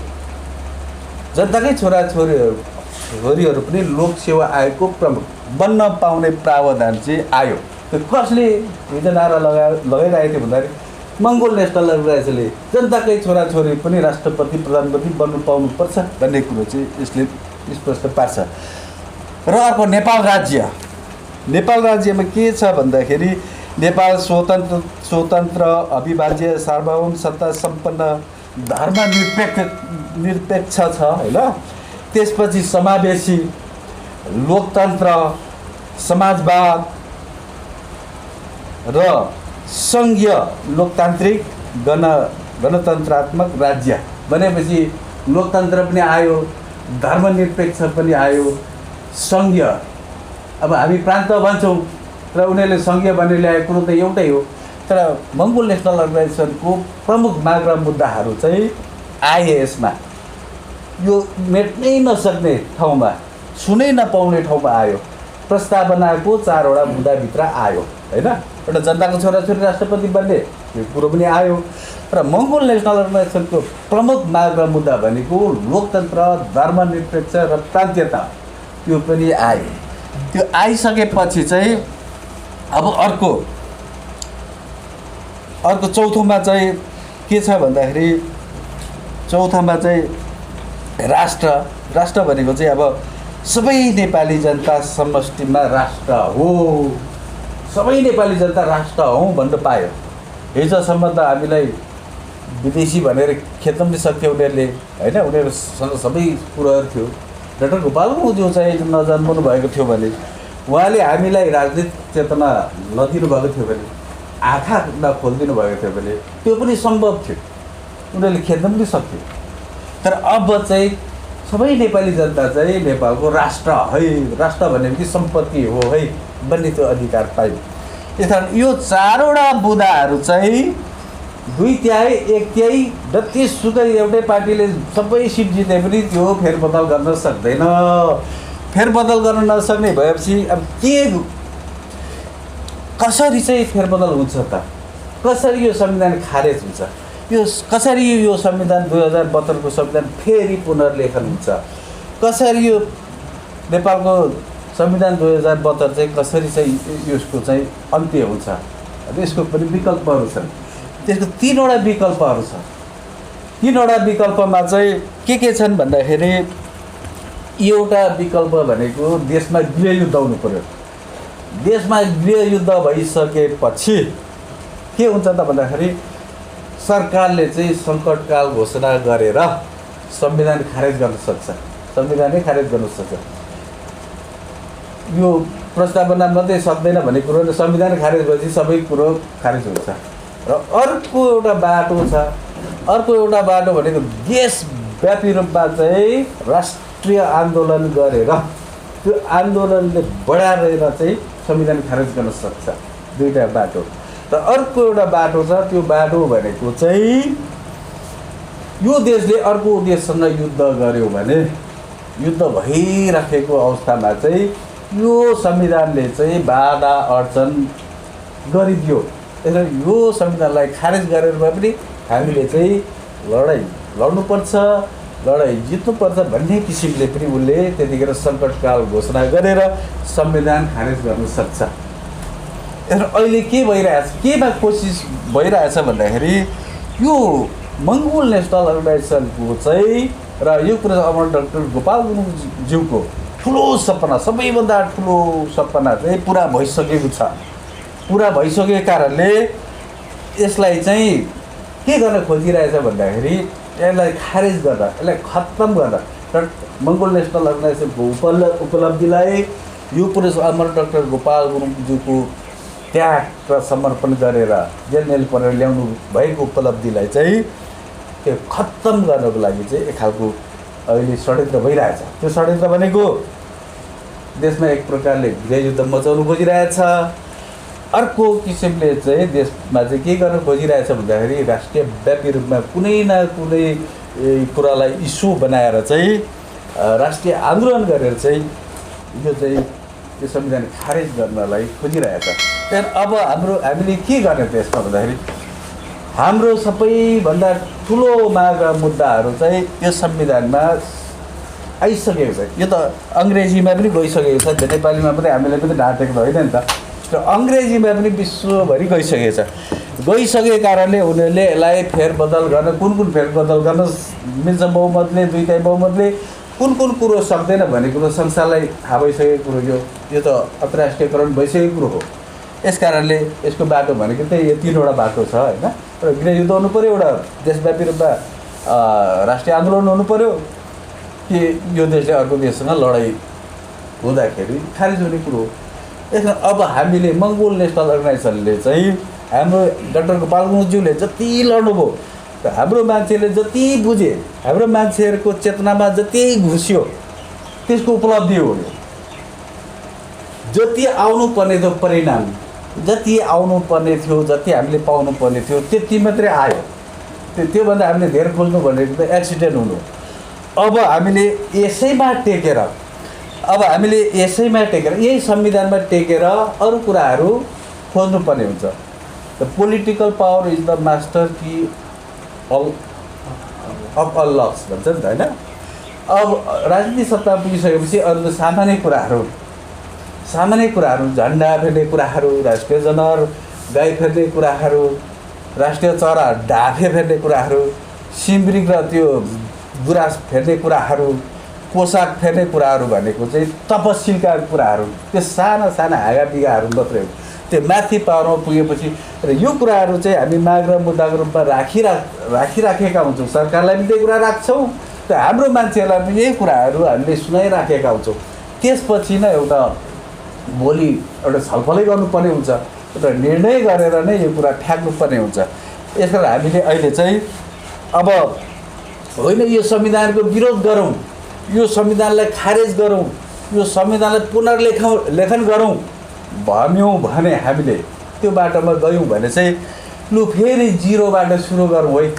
जनताकै छोराछोरीहरू पनि लोकसेवा आयोगको प्रमुख बन्न पाउने प्रावधान चाहिँ आयो। त्यो कसले हिजो नारा लगाइरहेको थियो भन्दाखेरि मङ्गोल नेसनल अर्गनाइजेसनले जनताकै छोराछोरी पनि राष्ट्रपति प्रधानमन्त्री बन्नु पाउनुपर्छ भन्ने कुरो चाहिँ यसले स्पष्ट पार्छ। र अर्को नेपाल राज्यमा के छ भन्दाखेरि नेपाल स्वतन्त्र अविभाज्य सार्वभौम सत्ता सम्पन्न धर्मनिरपेक्ष छ हैन। त्यसपछि समावेशी लोकतन्त्र, समाजवाद र सङ्घीय लोकतान्त्रिक गणतन्त्रात्मक राज्य भनेपछि लोकतन्त्र पनि आयो, धर्मनिरपेक्ष पनि आयो, सङ्घीय। अब हामी प्रान्त भन्छौँ र उनीहरूले सङ्घीय भनेर ल्याएको कुरो त एउटै हो। तर मङ्गोल नेसनल अर्गनाइजेसनको प्रमुख माग र मुद्दाहरू चाहिँ आए यसमा। यो मेट्नै नसक्ने ठाउँमा, सुनै नपाउने ठाउँमा आयो। प्रस्तावनाको 4 वटा मुद्दाभित्र आयो हैन। एउटा जनताको छोराछोरी राष्ट्रपति बन्ने यो कुरो पनि आयो। र मङ्गोल नेसनल अर्गनाइजेसनको प्रमुख माग र मुद्दा भनेको लोकतन्त्र, धर्मनिरपेक्ष र प्रान्तीयता, त्यो पनि आयो। त्यो आइसकेपछि चाहिँ अब अर्को चौथोमा चाहिँ के छ भन्दाखेरि चौथोमा चाहिँ राष्ट्र भनेको चाहिँ अब सबै नेपाली जनता समष्टिमा राष्ट्र हो, सबै नेपाली जनता राष्ट्र हौँ भन्न पायो। हिजोसम्म त हामीलाई विदेशी भनेर खेद्न पनि सक्थ्यो उनीहरूले हैन। उनीहरूसँग सबै कुराहरू थियो। डाक्टर गोपाल गुरुङज्यू चाहिँ नजन्मनु भएको थियो भने, उहाँले हामीलाई राजनीतिक चेतना नदिनु भएको थियो भने, आँखा नखोलिदिनु भएको थियो भने त्यो पनि सम्भव थियो, उनीहरूले खेद्न पनि सक्थ्यो। तर अब चाहिँ सबै नेपाली जनता चाहिँ नेपालको राष्ट्र है, राष्ट्र भनेको सम्पत्ति हो है भन्ने त्यो अधिकार पायो। त्यसकारण यो 4 वटा बुँदाहरू चाहिँ 2/3 1/3 जतिसुकै एउटै पार्टीले सबै सिट जिते पनि त्यो फेरबदल गर्न सक्दैन। फेरबदल गर्न नसक्ने भएपछि अब कसरी चाहिँ फेरबदल हुन्छ त? कसरी यो संविधान खारेज हुन्छ? कसरी यो संविधान 2072 को संविधान फेरि पुनर्लेखन हुन्छ? कसरी यो नेपालको संविधान 2072 चाहिँ कसरी चाहिँ यसको चाहिँ अन्त्य हुन्छ? यसको पनि विकल्पहरू छन्। त्यसको 3 वटा विकल्पहरू छ। 3 वटा विकल्पमा चाहिँ के छन् भन्दाखेरि एउटा विकल्प भनेको देशमा गृहयुद्ध हुनु पर्यो। देशमा गृहयुद्ध भइसकेपछि के हुन्छ त भन्दाखेरि सरकारले चाहिँ सङ्कटकाल घोषणा गरेर संविधान खारेज गर्न सक्छ, संविधानै खारेज गर्न सक्छ। यो प्रस्तावना मात्रै सक्दैन भन्ने कुरो र संविधान खारेज भएपछि सबै कुरो खारेज हुन्छ। र अर्को एउटा बाटो छ, अर्को एउटा बाटो भनेको देशव्यापी रूपमा चाहिँ राष्ट्रिय आन्दोलन गरेर त्यो आन्दोलनले बढाएर चाहिँ संविधान खारेज गर्न सक्छ। दुईवटा बाटो। र अर्को एउटा बाटो छ, त्यो बाटो भनेको चाहिँ यो देशले अर्को देशसँग युद्ध गर्यो भने युद्ध भइराखेको अवस्थामा चाहिँ यो संविधानले चाहिँ बाधा अड्चन गरिदियो। त्यसैले यो संविधानलाई खारेज गरेर भए पनि हामीले चाहिँ लडाइँ लड्नुपर्छ, लडाइँ जित्नुपर्छ भन्ने किसिमले पनि उसले त्यतिखेर सङ्कटकाल घोषणा गरेर संविधान खारेज गर्न सक्छ। अहिले के भइरहेछ, केमा कोसिस भइरहेछ भन्दाखेरि यो मङ्गोल नेसनल अर्गनाइजेसनको चाहिँ र यो कुरा अमर डाक्टर गोपाल गुरुङज्यूको ठुलो सपना, सबैभन्दा ठुलो सपना चाहिँ पुरा भइसकेको छ। पुरा भइसकेको कारणले यसलाई चाहिँ के गर्न खोजिरहेछ भन्दाखेरि यसलाई खारेज गर्न, यसलाई खत्तम गर्न र मङ्गोल नेसनल अर्गनाइजेसनको उपलब्धिलाई यो पुरुष अमर डाक्टर गोपाल गुरुङज्यूको त्याग र समर्पण गरेर जेल परेर ल्याउनु भएको उपलब्धिलाई चाहिँ त्यो खत्तम गर्नको लागि चाहिँ एक खालको अहिले षड्यन्त्र भइरहेछ। त्यो षड्यन्त्र भनेको देशमा एक प्रकारले गृहयुद्ध मचाउनु खोजिरहेछ, अर्को किसिमले चाहिँ देशमा चाहिँ के गर्न खोजिरहेछ भन्दाखेरि राष्ट्रिय व्यापी रूपमा कुनै न कुनै कुरालाई इस्यु बनाएर चाहिँ राष्ट्रिय आन्दोलन गरेर चाहिँ यो चाहिँ यो संविधान खारेज गर्नलाई खोजिरहेछ। त्यहाँदेखि अब हामीले के गर्ने त्यसमा भन्दाखेरि हाम्रो सबैभन्दा ठुलो माग र मुद्दाहरू चाहिँ यो संविधानमा आइसकेको छ। यो त अङ्ग्रेजीमा पनि गइसकेको छ, नेपालीमा पनि हामीले पनि ढाँटेको त होइन नि त। र अङ्ग्रेजीमा पनि विश्वभरि गइसकेको छ। गइसकेको कारणले उनीहरूले यसलाई फेरबदल गर्न, कुन फेरबदल गर्न मिल्छ बहुमतले, दुईटै बहुमतले, कुन कुरो सक्दैन भन्ने कुरो संसारलाई थाहा भइसकेको कुरो। यो त अन्तर्राष्ट्रियकरण भइसकेको कुरो हो। यस कारणले यसको बाटो भनेको चाहिँ यो तीनवटा बाटो छ होइन। र गृहयुद्ध हुनु पऱ्यो, एउटा देशव्यापी रूपमा राष्ट्रिय आन्दोलन हुनु पऱ्यो, कि यो देशले अर्को देशसँग लडाइँ हुँदाखेरि खारेज हुने कुरो हो। यसमा अब हामीले मङ्गोल नेसनल अर्गनाइजेसनले चाहिँ हाम्रो डाक्टर गोपाल गुरुङज्यूले जति लड्नुभयो र हाम्रो मान्छेले जति बुझे, हाम्रो मान्छेहरूको चेतनामा जति घुस्यो त्यसको उपलब्धि हो। जति आउनुपर्ने थियो परिणाम, जति आउनुपर्ने थियो, जति हामीले पाउनु पर्ने थियो त्यति मात्रै आयो। त्योभन्दा हामीले धेरै खोज्नु भनेको त एक्सिडेन्ट हुनु। अब हामीले यसैमा टेकेर यही संविधानमा टेकेर अरू कुराहरू खोज्नुपर्ने हुन्छ। The political power is the master key of all locks भन्छ नि त होइन। अब राजनीतिक सत्ता पुगिसकेपछि अरू सामान्य कुराहरू झन्डा फेर्ने कुराहरू, राष्ट्रिय जनावर गाई फेर्ने कुराहरू, राष्ट्रिय चरा ढाफे फेर्ने कुराहरू, सिम्रिक र त्यो गुराँस फेर्ने कुराहरू, पोसाक फेर्ने कुराहरू भनेको चाहिँ तपसिलका कुराहरू, त्यो साना साना हाँगाबिगाहरू मात्रै हो। त्यो माथि पावरमा पुगेपछि र यो कुराहरू चाहिँ हामी माग र मुद्दाको रूपमा राखिराखेका हुन्छौँ। सरकारलाई पनि त्यही कुरा राख्छौँ र हाम्रो मान्छेहरूलाई पनि यही कुराहरू हामीले सुनाइराखेका हुन्छौँ। त्यसपछि नै भोलि एउटा छलफलै गर्नुपर्ने हुन्छ र निर्णय गरेर नै यो कुरा फ्याँक्नुपर्ने हुन्छ। यस कारण हामीले अहिले चाहिँ अब होइन यो संविधानको विरोध गरौँ, यो संविधानलाई खारेज गरौँ, यो संविधानलाई पुनर्लेखन गरौँ भन्यौँ भने हामीले त्यो बाटोमा गयौँ भने चाहिँ लु फेरि जिरोबाट सुरु गरौँ है।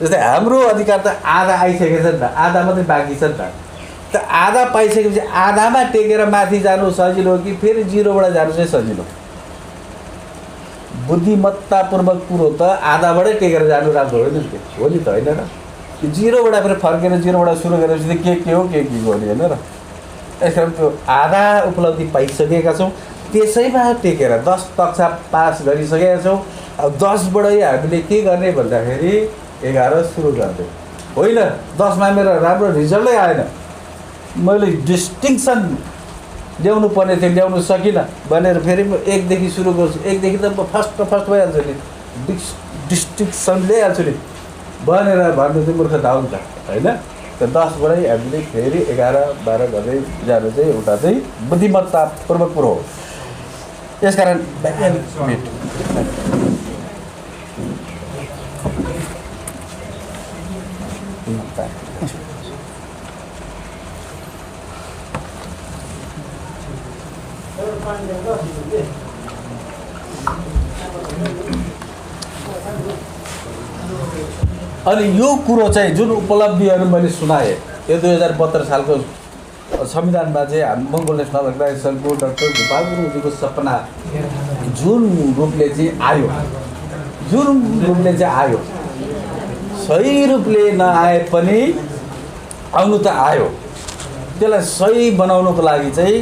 जस्तै हाम्रो अधिकार त आधा आइसकेको छ नि त, आधा मात्रै बाँकी छ नि त आधा पाइसकेपछि आधामा टेकेर माथि जानु सजिलो कि फेरि जिरोबाट जानु चाहिँ सजिलो? बुद्धिमत्तापूर्वक कुरो त आधाबाटै टेकेर जानु राम्रो होइन नि, हो नि त होइन र? जिरोबाट फेरि फर्केर जिरोबाट सुरु गरेपछि के हो के गर्ने होइन र? यस कारण त्यो आधा उपलब्धि पाइसकेका छौँ, त्यसैमा टेकेर 10 कक्षा पास गरिसकेका छौँ। अब 10बाटै हामीले के गर्ने भन्दाखेरि 11 सुरु गर्दै होइन। 10मा मेरो राम्रो रिजल्टै आएन, मैले डिस्टिङसन ल्याउनु पर्ने थियो, ल्याउनु सकिनँ भनेर फेरि म एकदेखि सुरु गर्छु। एकदेखि त म फर्स्ट भइहाल्छु नि, डिस्टिङसन ल्याइहाल्छु नि भनेर भन्नु चाहिँ मूर्खता हो नि त, होइन? त 10बाटै हामीले फेरि 11, 12 गर्दै जानु चाहिँ एउटा चाहिँ बुद्धिमत्तापूर्वक कुरो हो। यसकारण अनि यो कुरो चाहिँ जुन उपलब्धिहरू मैले सुनाएँ, यो 2072 सालको संविधानमा चाहिँ हामी मङ्गोल नेसनल अर्गनाइजेसनको डाक्टर गोपाल गुरुङजीको सपना जुन रूपले चाहिँ आयो, सही रूपले नआए पनि आउनु त आयो। त्यसलाई सही बनाउनको लागि चाहिँ,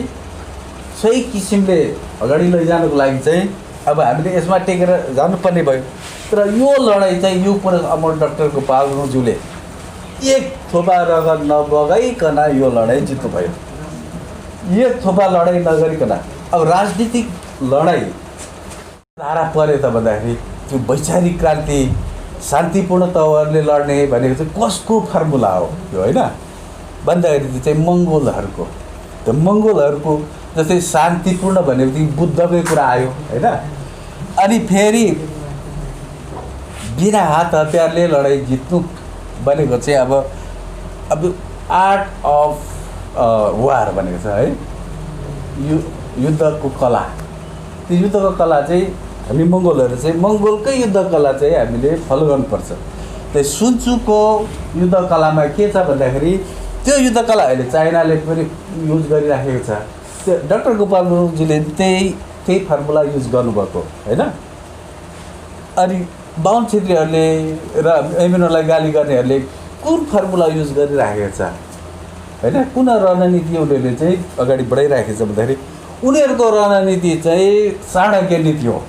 सही किसिमले अगाडि लैजानुको लागि चाहिँ अब हामीले यसमा टेकेर जानुपर्ने भयो। तर यो लडाइँ चाहिँ यो पुरा अमर डाक्टर गोपाल गुरुङज्यूले एक थोपा रगत नबगाइकन यो लडाइँ जित्नुभयो। एक थोपा लडाइँ नगरिकन अब राजनीतिक लडाइँ धारा पऱ्यो त भन्दाखेरि त्यो वैचारिक क्रान्ति शान्तिपूर्ण तवरले लड्ने भनेको चाहिँ कसको फर्मुला हो यो, होइन? भन्दाखेरि चाहिँ मङ्गोलहरूको, त्यो मङ्गोलहरूको जस्तै शान्तिपूर्ण भनेपछि बुद्धकै कुरा आयो, होइन? अनि फेरि बिना हात हतियारले लडाइँ जित्नु भनेको चाहिँ अब आर्ट अफ वार भनेको छ, है? युद्धको कला। त्यो युद्धको कला चाहिँ हामी मङ्गोलहरू चाहिँ मङ्गोलकै युद्ध कला चाहिँ हामीले फलो गर्नुपर्छ। त्यो सुनचुको युद्ध कलामा के छ भन्दाखेरि त्यो युद्ध कला अहिले चाइनाले पनि युज गरिराखेको छ। त्यो डाक्टर गोपाल गुरुङजीले त्यही फर्मुला युज गर्नुभएको, होइन? अनि बाहुन छेत्रीहरूले र एमिनोलाई गाली गर्नेहरूले कुन फर्मुला युज गरिराखेको छ, होइन? कुन रणनीति उनीहरूले चाहिँ अगाडि बढाइराखेको छ भन्दाखेरि उनीहरूको रणनीति चाहिँ चाणक्य नीति हो।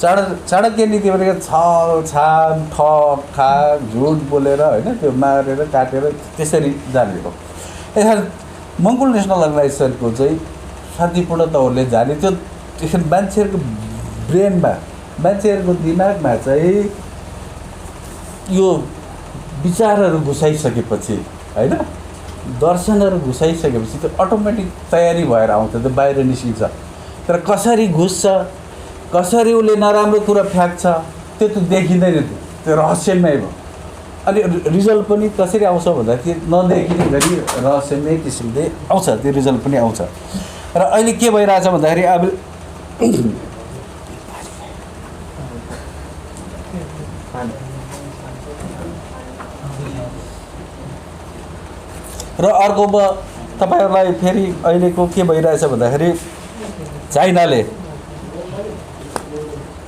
चाणक्य नीति भनेको छाम ठक खा झुट बोलेर, होइन? त्यो मारेर काटेर त्यसरी जाने हो। यसरी मङ्गोल नेसनल अर्गनाइजेसनको चाहिँ शान्तिपूर्ण तवरले जाने, त्यो त्यसरी मान्छेहरूको ब्रेनमा, मान्छेहरूको दिमागमा चाहिँ यो विचारहरू घुसाइसकेपछि, होइन? दर्शनहरू घुसाइसकेपछि त्यो अटोमेटिक तयारी भएर आउँछ, त्यो बाहिर निस्किन्छ। तर कसरी घुस्छ, कसरी उसले नराम्रो कुरा फ्याँक्छ त्यो त देखिँदैन, त्यो रहस्यमय हो। अनि रिजल्ट पनि कसरी आउँछ भन्दाखेरि नदेखिने गरी रहस्यमय किसिमले आउँछ, त्यो रिजल्ट पनि आउँछ। र अहिले के भइरहेछ भन्दाखेरि अब र अर्को तपाईँहरूलाई फेरि अहिलेको के भइरहेछ भन्दाखेरि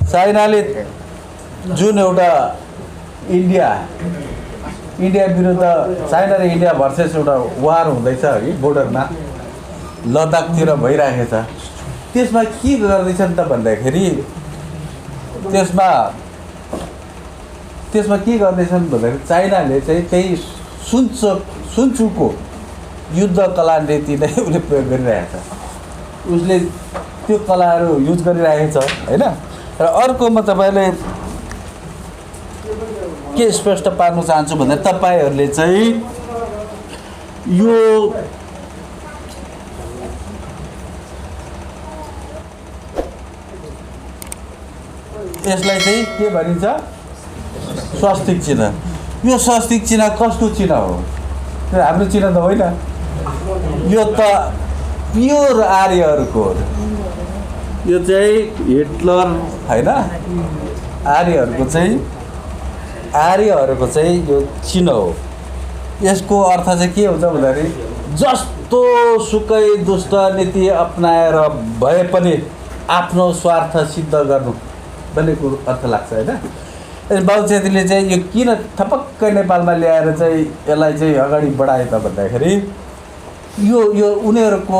चाइनाले जुन एउटा इन्डिया विरुद्ध चाइना र इन्डिया भर्सेस एउटा वार हुँदैछ है बोर्डरमा, लद्दाखतिर भइरहेको छ। त्यसमा के गर्दैछन् त भन्दाखेरि त्यसमा के गर्दैछन् भन्दाखेरि चाइनाले चाहिँ त्यही सुनचुको युद्ध कला नीति नै उसले प्रयोग गरिरहेको छ। उसले त्यो कलाहरू युज गरिरहेको छ, होइन? र अर्को म तपाईँलाई के स्पष्ट पार्न चाहन्छु भन्दा तपाईँहरूले चाहिँ यो यसलाई चाहिँ के भनिन्छ? स्वास्तिक चिन्ह। यो स्वास्तिक चिन्ह कस्तो चिन्ह हो? त्यो हाम्रो चिन्ह त होइन, यो त प्योर आर्यहरूको हो। यो चाहिँ हिटलर, होइन? आर्यहरूको चाहिँ यो चिन्ह हो। यसको अर्थ चाहिँ के हुन्छ भन्दाखेरि जस्तो सुकै दुष्ट नीति अपनाएर भए पनि आफ्नो स्वार्थ सिद्ध गर्नु भन्ने कुरो अर्थ लाग्छ, होइन? बाबु छेत्रीले चाहिँ यो किन थपक्क नेपालमा ल्याएर चाहिँ यसलाई चाहिँ अगाडि बढाए त भन्दाखेरि यो उनीहरूको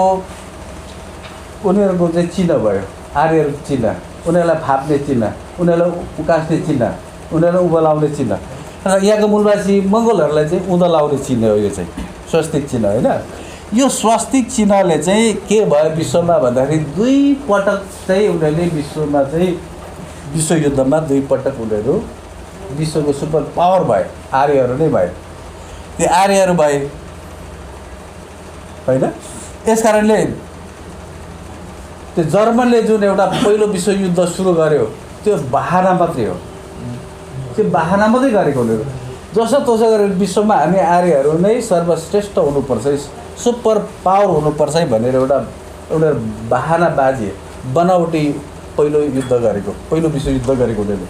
चाहिँ चिन्ह भयो, आर्यहरूको चिन्ह, उनीहरूलाई फाप्ने चिन्ह, उनीहरूलाई उकास्ने चिन्ह, उनीहरूलाई उँभो लाउने चिन्ह। र यहाँको मूलवासी मङ्गोलहरूलाई चाहिँ उँधो लाउने चिन्ह हो यो चाहिँ स्वस्तिक चिन्ह, होइन? यो स्वास्तिक चिन्हले चाहिँ के भयो विश्वमा भन्दाखेरि 2 पटक चाहिँ उनीहरूले विश्वमा चाहिँ विश्वयुद्धमा 2 पटक उनीहरू विश्वको सुपर पावर भए, आर्यहरू नै भए, त्यो आर्यहरू भए होइन। यस कारणले त्यो जर्मनले जुन एउटा पहिलो विश्वयुद्ध सुरु गर्यो त्यो बहाना मात्रै हो, त्यो बहाना मात्रै गरेको उनीहरू। जसो तसो गरेर विश्वमा हामी आर्यहरू नै सर्वश्रेष्ठ हुनुपर्छ, सुपर पावर हुनुपर्छ भनेर एउटा बहानाबाजी बनावटी पहिलो युद्ध गरेको, पहिलो विश्वयुद्ध गरेको उनीहरूले।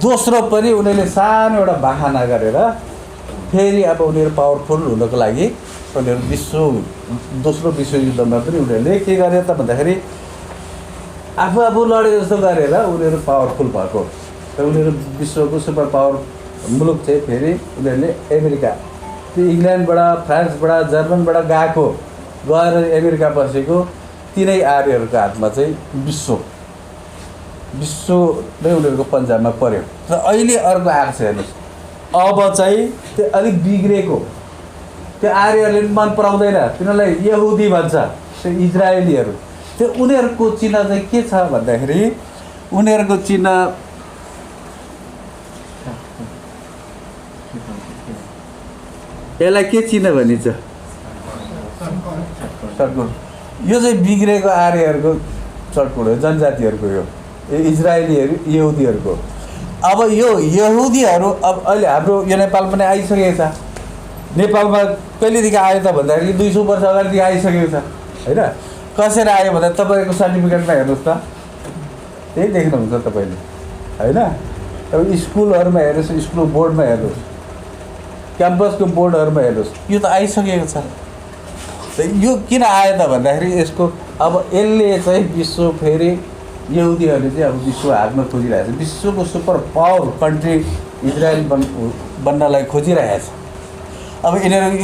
दोस्रो पनि उनीहरूले सानो एउटा बहाना गरेर फेरि अब उनीहरू पावरफुल हुनको लागि उनीहरू दोस्रो विश्वयुद्धमा पनि उनीहरूले के गरे त भन्दाखेरि आफू लडे जस्तो गरेर उनीहरू पावरफुल भएको। र उनीहरू विश्वको सुपर पावर मुलुक चाहिँ फेरि उनीहरूले अमेरिका, त्यो इङ्ल्यान्डबाट, फ्रान्सबाट, जर्मनबाट गएर अमेरिका बसेको तिनै आर्यहरूको हातमा चाहिँ विश्व नै उनीहरूको पन्जाबमा पर्यो। र अहिले अर्को आएको छ हेर्नुहोस्, अब चाहिँ त्यो अलिक बिग्रेको, त्यो आर्यहरूले मन पराउँदैन, तिनीहरूलाई यहुदी भन्छ, त्यो इजरायलीहरू। त्यो उनीहरूको चिन्ह चाहिँ के छ भन्दाखेरि उनीहरूको चिन्ह यसलाई के चिन्ह भनिन्छ? चटकोट। यो चाहिँ बिग्रेको आर्यहरूको चटकोट हो, जनजातिहरूको यो इजरायलीहरू यहुदीहरूको। अब यो यहुदीहरू अब अहिले हाम्रो यो नेपाल पनि आइसकेको छ। नेपालमा कहिलेदेखि आयो त भन्दाखेरि 200 वर्ष अगाडिदेखि आइसकेको छ होइन। कसरी आयो भन्दा तपाईँको सर्टिफिकेटमा हेर्नुहोस् त, त्यही देख्नुहुन्छ तपाईँले होइन। अब स्कुलहरूमा हेर्नुहोस्, स्कुल बोर्डमा हेर्नुहोस्, क्याम्पसको बोर्डहरूमा हेर्नुहोस्, यो त आइसकेको छ। यो किन आयो त भन्दाखेरि यसको अब यसले चाहिँ विश्व फेरि यहुदीहरूले चाहिँ अब विश्व हाक्न खोजिरहेको छ, विश्वको सुपर पावर कन्ट्री इजरायल बन्नलाई खोजिरहेको छ। अब यिनीहरू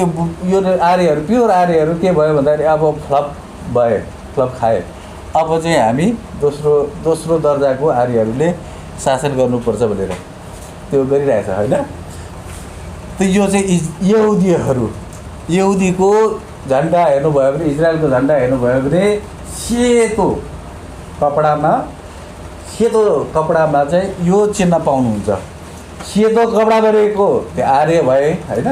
यो आर्यहरू, प्योर आर्यहरू के भयो भन्दाखेरि अब फ्लप खाए। अब चाहिँ हामी दोस्रो दर्जाको आर्यहरूले शासन गर्नुपर्छ भनेर त्यो गरिरहेछ होइन। त यो चाहिँ यहुदीको झन्डा हेर्नुभयो भने, इजरायलको झन्डा हेर्नुभयो भने सेतो कपडामा चाहिँ यो चिन्ह पाउनुहुन्छ। सेतो कपडा गरेको त्यो आर्य भए होइन,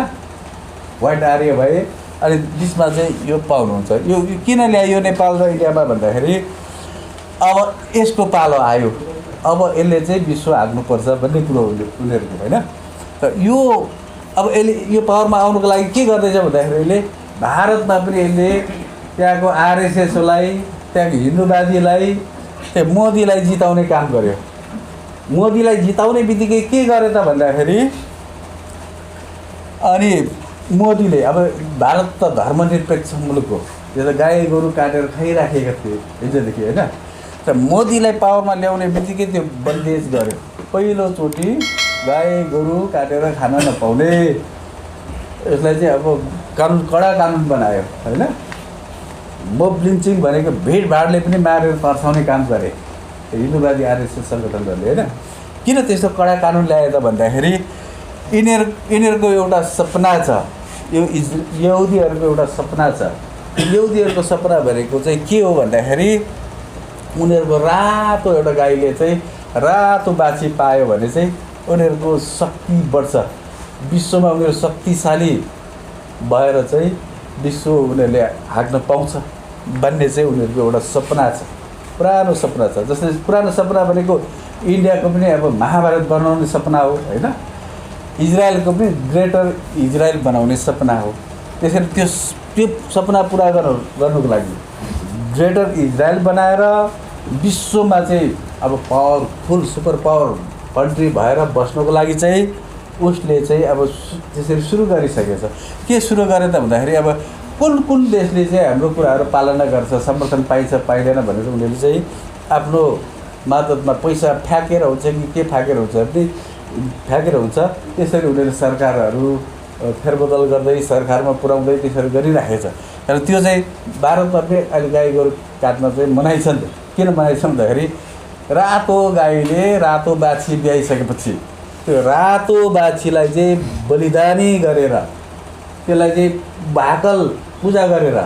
व्हाइट आर्य भए। अनि बिचमा चाहिँ यो पाउनुहुन्छ। यो किन ल्यायो नेपाल र इन्डियामा भन्दाखेरि अब यसको पालो आयो, अब यसले चाहिँ विश्व हाक्नुपर्छ भन्ने कुरो उनीहरूको होइन। र यो अब यसले यो पावरमा आउनुको लागि के गर्दैछ भन्दाखेरि यसले भारतमा पनि यसले त्यहाँको आरएसएसलाई, त्यहाँको हिन्दूवादीलाई, त्यो मोदीलाई जिताउने काम गर्यो। मोदीलाई जिताउने बित्तिकै के गरे त भन्दाखेरि अनि मोदीले अब भारत त धर्मनिरपेक्ष मुलुक हो, यो त गाई गोरु काटेर खाइराखेका थिए हिजोदेखि होइन। र मोदीलाई पावरमा ल्याउने बित्तिकै त्यो बन्देज गर्यो। पहिलोचोटि गाई गोरु काटेर खान नपाउने, यसलाई चाहिँ अब कडा कानुन बनायो होइन। मोब लिन्चिङ भनेको भिडभाडले पनि मारेर तर्साउने काम गरे हिन्दूवादी आरएसएस सङ्गठनहरूले होइन। किन त्यस्तो कडा कानुन ल्यायो त भन्दाखेरि यिनीहरूको एउटा सपना छ, यो यहुदीहरूको एउटा सपना छ। यहुदीहरूको सपना भनेको चाहिँ के हो भन्दाखेरि उनीहरूको रातो एउटा गाईले चाहिँ रातो बाछी पायो भने चाहिँ उनीहरूको शक्ति बढ्छ, विश्वमा उनीहरू शक्तिशाली भएर चाहिँ विश्व उनीहरूले हाक्न पाउँछ भन्ने चाहिँ उनीहरूको एउटा सपना छ, पुरानो सपना छ। जस्तै पुरानो सपना भनेको इन्डियाको पनि अब महाभारत बनाउने सपना हो होइन, इजरायलको पनि ग्रेटर इजरायल बनाउने सपना हो। त्यसरी त्यो सपना पुरा गर्नुको लागि ग्रेटर इजरायल बनाएर विश्वमा चाहिँ अब पावरफुल सुपर पावर कन्ट्री भएर बस्नुको लागि चाहिँ उसले चाहिँ अब त्यसरी सुरु गरिसकेको छ। के सुरु गरे त भन्दाखेरि अब कुन देशले चाहिँ हाम्रो कुराहरू पालना गर्छ, समर्थन पाइन्छ पाइँदैन भनेर उनीहरूले चाहिँ आफ्नो मातहतमा पैसा फ्याँकेर हुन्छ कि के फ्याँकेर हुन्छ भने फ्याँकेर हुन्छ। त्यसरी उनीहरूले सरकारहरू फेरबदल गर्दै सरकारमा पुर्याउँदै त्यसरी गरिराखेको छ। तर त्यो चाहिँ भारतमा पनि अहिले गाई गोरु काट्न चाहिँ मनाइ छ नि त। किन मनाइ छ भन्दाखेरि रातो गाईले रातो बाछी ब्याइसकेपछि त्यो रातो बाछीलाई चाहिँ बलिदानी गरेर त्यसलाई चाहिँ भाकल पूजा गरेर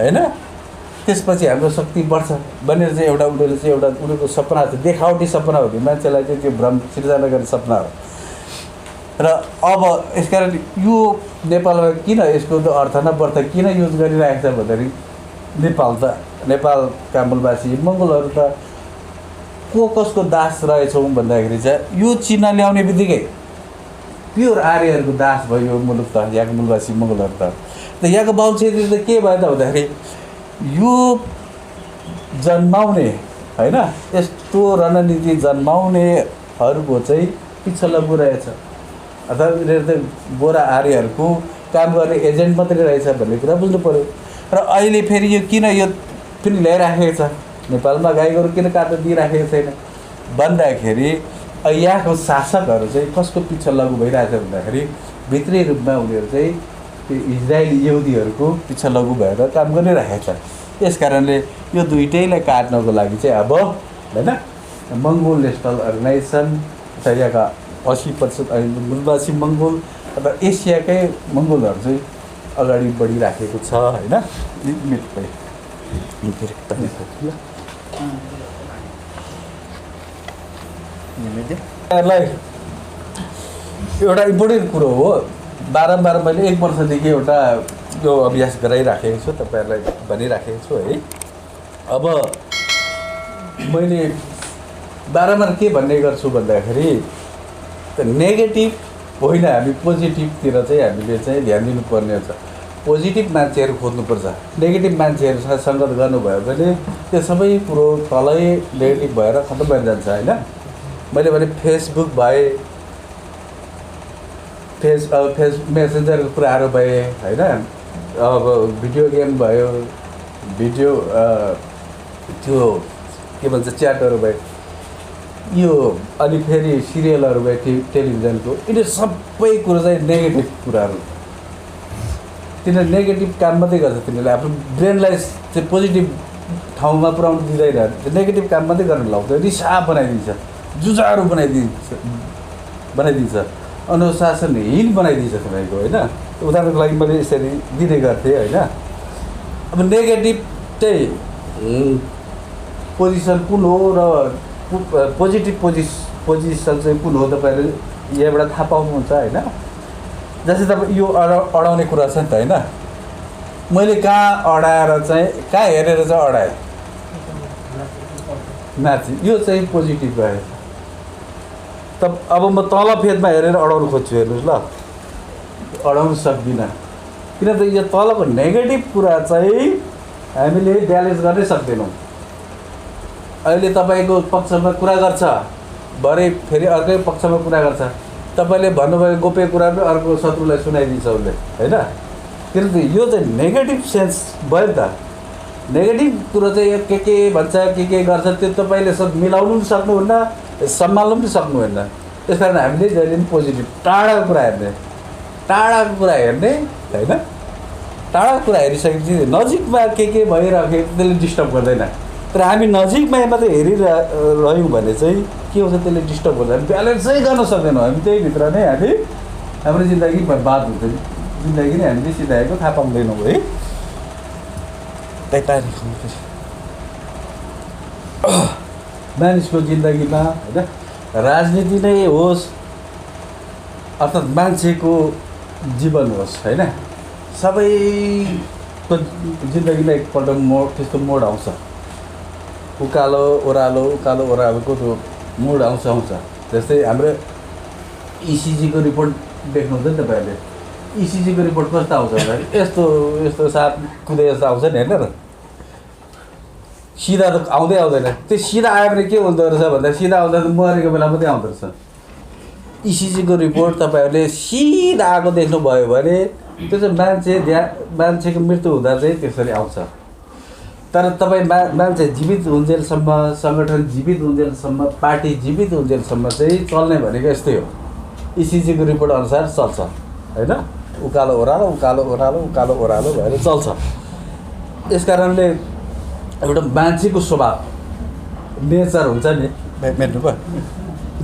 हैन। त्यसपछि हाम्रो शक्ति बढ्छ भनेर चाहिँ एउटा उनीहरूले चाहिँ एउटा उनीहरूको सपना छ, देखावटी सपना हो, मान्छेलाई चाहिँ त्यो भ्रम सिर्जना गर्ने सपना हो। र अब यसकारण यो नेपालमा किन यसको अर्थ न बर्थ किन युज गरिरहेको छ भन्दाखेरि नेपालका मूलवासी मङ्गोलहरू त कसको दास रहेछौँ भन्दाखेरि चाहिँ यो चिन्ह ल्याउने बित्तिकै प्योर आर्यहरूको दास भयो यो मुलुक त, यहाँको मूलवासी मङ्गोलहरू त यहाँको बाहुन छेत्री त के भयो त भन्दाखेरि यो जन्माउने हैन, यस्तो रणनीति जन्माउनेहरूको चाहिँ पिछलग्गु रहेछ, अथवा यिनीहरू त गोरा आर्यहरूको काम गर्ने एजेन्ट मात्रै रहेछ भन्ने कुरा बुझ्नु पऱ्यो। र अहिले फेरि यो किन यो पनि ल्याइराखेको छ नेपालमा, गाई गोरु किन काट्न दिइराखेको छैन भन्दाखेरि यहाँको शासकहरू चाहिँ कसको पिछे लागु भइरहेछ भन्दाखेरि भित्री रूपमा उनीहरू चाहिँ त्यो इजरायली यहुदीहरूको पिछे लागु भएर काम गरिरहेको छ। यस कारणले यो दुइटैलाई काट्नको लागि चाहिँ अब हैन मङ्गोल नेसनल अर्गनाइजेसन यहाँका 80% मूलवासी मङ्गोल अथवा एसियाकै मङ्गोलहरू चाहिँ अगाडि बढिराखेको छ हैन। एउटा इम्पोर्टेन्ट कुरो हो, बारम्बार मैले 1 वर्षदेखि एउटा यो अभ्यास गराइराखेको छु, तपाईँहरूलाई भनिराखेको छु है। अब मैले बारम्बार के भन्ने गर्छु भन्दाखेरि नेगेटिभ होइन, हामी पोजिटिभतिर चाहिँ हामीले चाहिँ ध्यान दिनुपर्ने हुन्छ। पोजिटिभ मान्छेहरू खोज्नुपर्छ, नेगेटिभ मान्छेहरूसँग सङ्गत गर्नुभयो भने त्यो सबै कुरो तलै नेगेटिभ भएर खत्तम भएर जान्छ हैन। मैले भने फेसबुक भए, फेस मेसेन्जरको कुराहरू भए हैन, अब भिडियो गेम भयो, भिडियो त्यो के भन्छ च्याटहरू भए, यो अनि फेरि सिरियलहरू भए टेलिभिजनको, यिनीहरू सबै कुरो चाहिँ नेगेटिभ कुराहरू। तिनीहरू नेगेटिभ काम मात्रै गर्छ, तिनीहरूले आफ्नो ब्रेनलाई चाहिँ पोजिटिभ ठाउँमा पुर्याउनु दिँदैन, नेगेटिभ काम मात्रै गर्न लाउँछ, रिसाप बनाइदिन्छ, जुझारु बनाइदिन्छ, अनुशासनहीन बनाइदिन्छ तपाईँको हैन। उदाहरणको लागि मैले यसरी दिने गर्थेँ हैन। अब नेगेटिभ चाहिँ पोजिसन कुन हो र पोजिटिभ पोजिसन चाहिँ कुन हो तपाईँले यहाँबाट थाहा पाउनुहुन्छ हैन। जस्तै तपाईँ यो अडाउने कुरा छ नि त हैन, मैले कहाँ अडाएर चाहिँ कहाँ हेरेर चाहिँ अडाएँ माथि, यो चाहिँ पोजिटिभ भयो। त अब म तल फेदमा हेरेर अडाउनु खोज्छु, हेर्नुहोस् ल अडाउनु सक्दिनँ, किनभने यो तलको नेगेटिभ कुरा चाहिँ हामीले ब्यालेन्स गर्नै सक्दैनौँ। अहिले तपाईँको पक्षमा कुरा गर्छ, भरे फेरि अर्कै पक्षमा कुरा गर्छ, तपाईँले भन्नुभएको गोप्य कुरा पनि अर्को शत्रुलाई सुनाइदिन्छ उसले हैन। किनभने यो चाहिँ नेगेटिभ सेन्स भयो नि त। नेगेटिभ कुरो चाहिँ के भन्छ के गर्छ त्यो तपाईँले मिलाउनु पनि सक्नुहुन्न, सम्हाल्नु पनि सक्नुहुन्न। त्यस कारण हामीले जहिले पनि पोजिटिभ टाढाको कुरा हेर्ने हैन। टाढाको कुरा हेरिसकेपछि नजिकमा के भइरहेको त्यसले डिस्टर्ब गर्दैन। तर हामी नजिकमा मात्रै हेरिरह्यौँ भने चाहिँ के हुन्छ, त्यसले डिस्टर्ब गर्दैन, ब्यालेन्सै गर्न सक्दैनौँ हामी। त्यही भित्र नै हाम्रो जिन्दगी बर्बाद हुन्छ, जिन्दगी नै हामीले सिधाएको थाहा पाउँदैनौँ है। मानिसको जिन्दगीमा हैन राजनीति नै होस् अर्थात् मान्छेको जीवन होस् हैन, सबैको जिन्दगीमा एकपल्ट त्यस्तो मोड आउँछ, उकालो ओह्रालोको त्यो मोड आउँछ। जस्तै हाम्रो इसिजीको रिपोर्ट देख्नुहुन्छ नि तपाईँहरूले, इसिजीको रिपोर्ट कस्तो आउँछ भन्दाखेरि यस्तो साप कुदे जस्तो आउँछ नि होइन र, सिधा त आउँदैन। त्यो सिधा आयो भने के हुँदो रहेछ भन्दा सिधा आउँदा त मरेको बेला मात्रै आउँदो रहेछ। इसिजीको रिपोर्ट तपाईँहरूले सिधा आएको देख्नुभयो भने त्यो चाहिँ मान्छेको मृत्यु हुँदा चाहिँ त्यसरी आउँछ। तर तपाईँ मान्छे जीवित हुन्जेलसम्म, सङ्गठन जीवित हुन्जेलसम्म, पार्टी जीवित हुन्जेलसम्म चाहिँ चल्ने भनेको यस्तै हो, इसिजीको रिपोर्ट अनुसार चल्छ हैन। उकालो ओह्रालो भएर चल्छ। यस कारणले एउटा मान्छेको स्वभाव नेचर हुन्छ नि, मेट्नु भयो,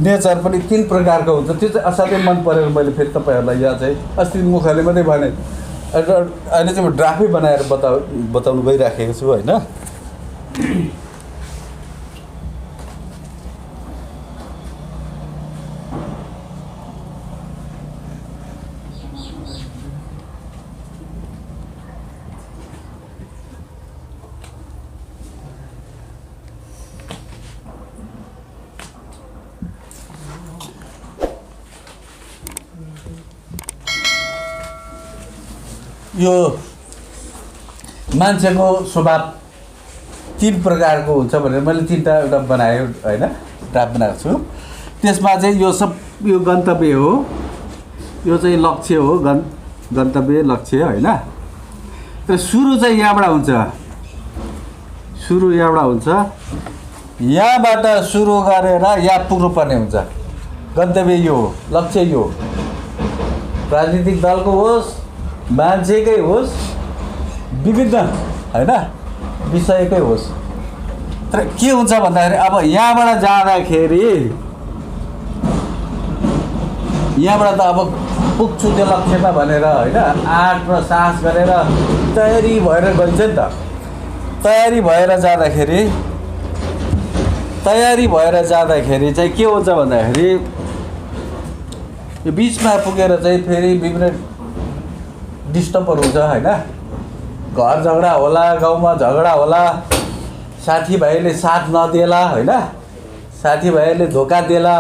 नेचर पनि 3 प्रकारको हुन्छ। त्यो चाहिँ असाध्यै मन परेर मैले फेरि तपाईँहरूलाई यहाँ चाहिँ अस्ति मुखले मात्रै भने अहिले चाहिँ म ड्राफै बनाएर बताउनु गइराखेको छु होइन। यो मान्छेको स्वभाव 3 प्रकारको हुन्छ भनेर मैले 3टा एउटा बनाएँ होइन, ड्राफ्ट बनाएको छु। त्यसमा चाहिँ यो गन्तव्य हो, यो चाहिँ लक्ष्य हो, गन्तव्य लक्ष्य होइन। तर सुरु चाहिँ यहाँबाट हुन्छ, सुरु यहाँबाट हुन्छ, यहाँबाट सुरु गरेर यहाँ पुग्नुपर्ने हुन्छ। गन्तव्य यो हो, लक्ष्य यो हो। राजनीतिक दलको होस्, मान्छेकै होस्, विविध होइन विषयकै होस्। तर के हुन्छ भन्दाखेरि अब यहाँबाट जाँदाखेरि यहाँबाट त अब पुग्छु त्यो लक्ष्यमा भनेर होइन आँट र साहस गरेर तयारी भएर गइन्छ नि त। तयारी भएर जाँदाखेरि चाहिँ के हुन्छ भन्दाखेरि यो बिचमा पुगेर चाहिँ फेरि विभिन्न डिस्टर्बहरू हुन्छ होइन। घर झगडा होला, गाउँमा झगडा होला, साथीभाइले साथ नदेला होइन, साथीभाइले धोका देला,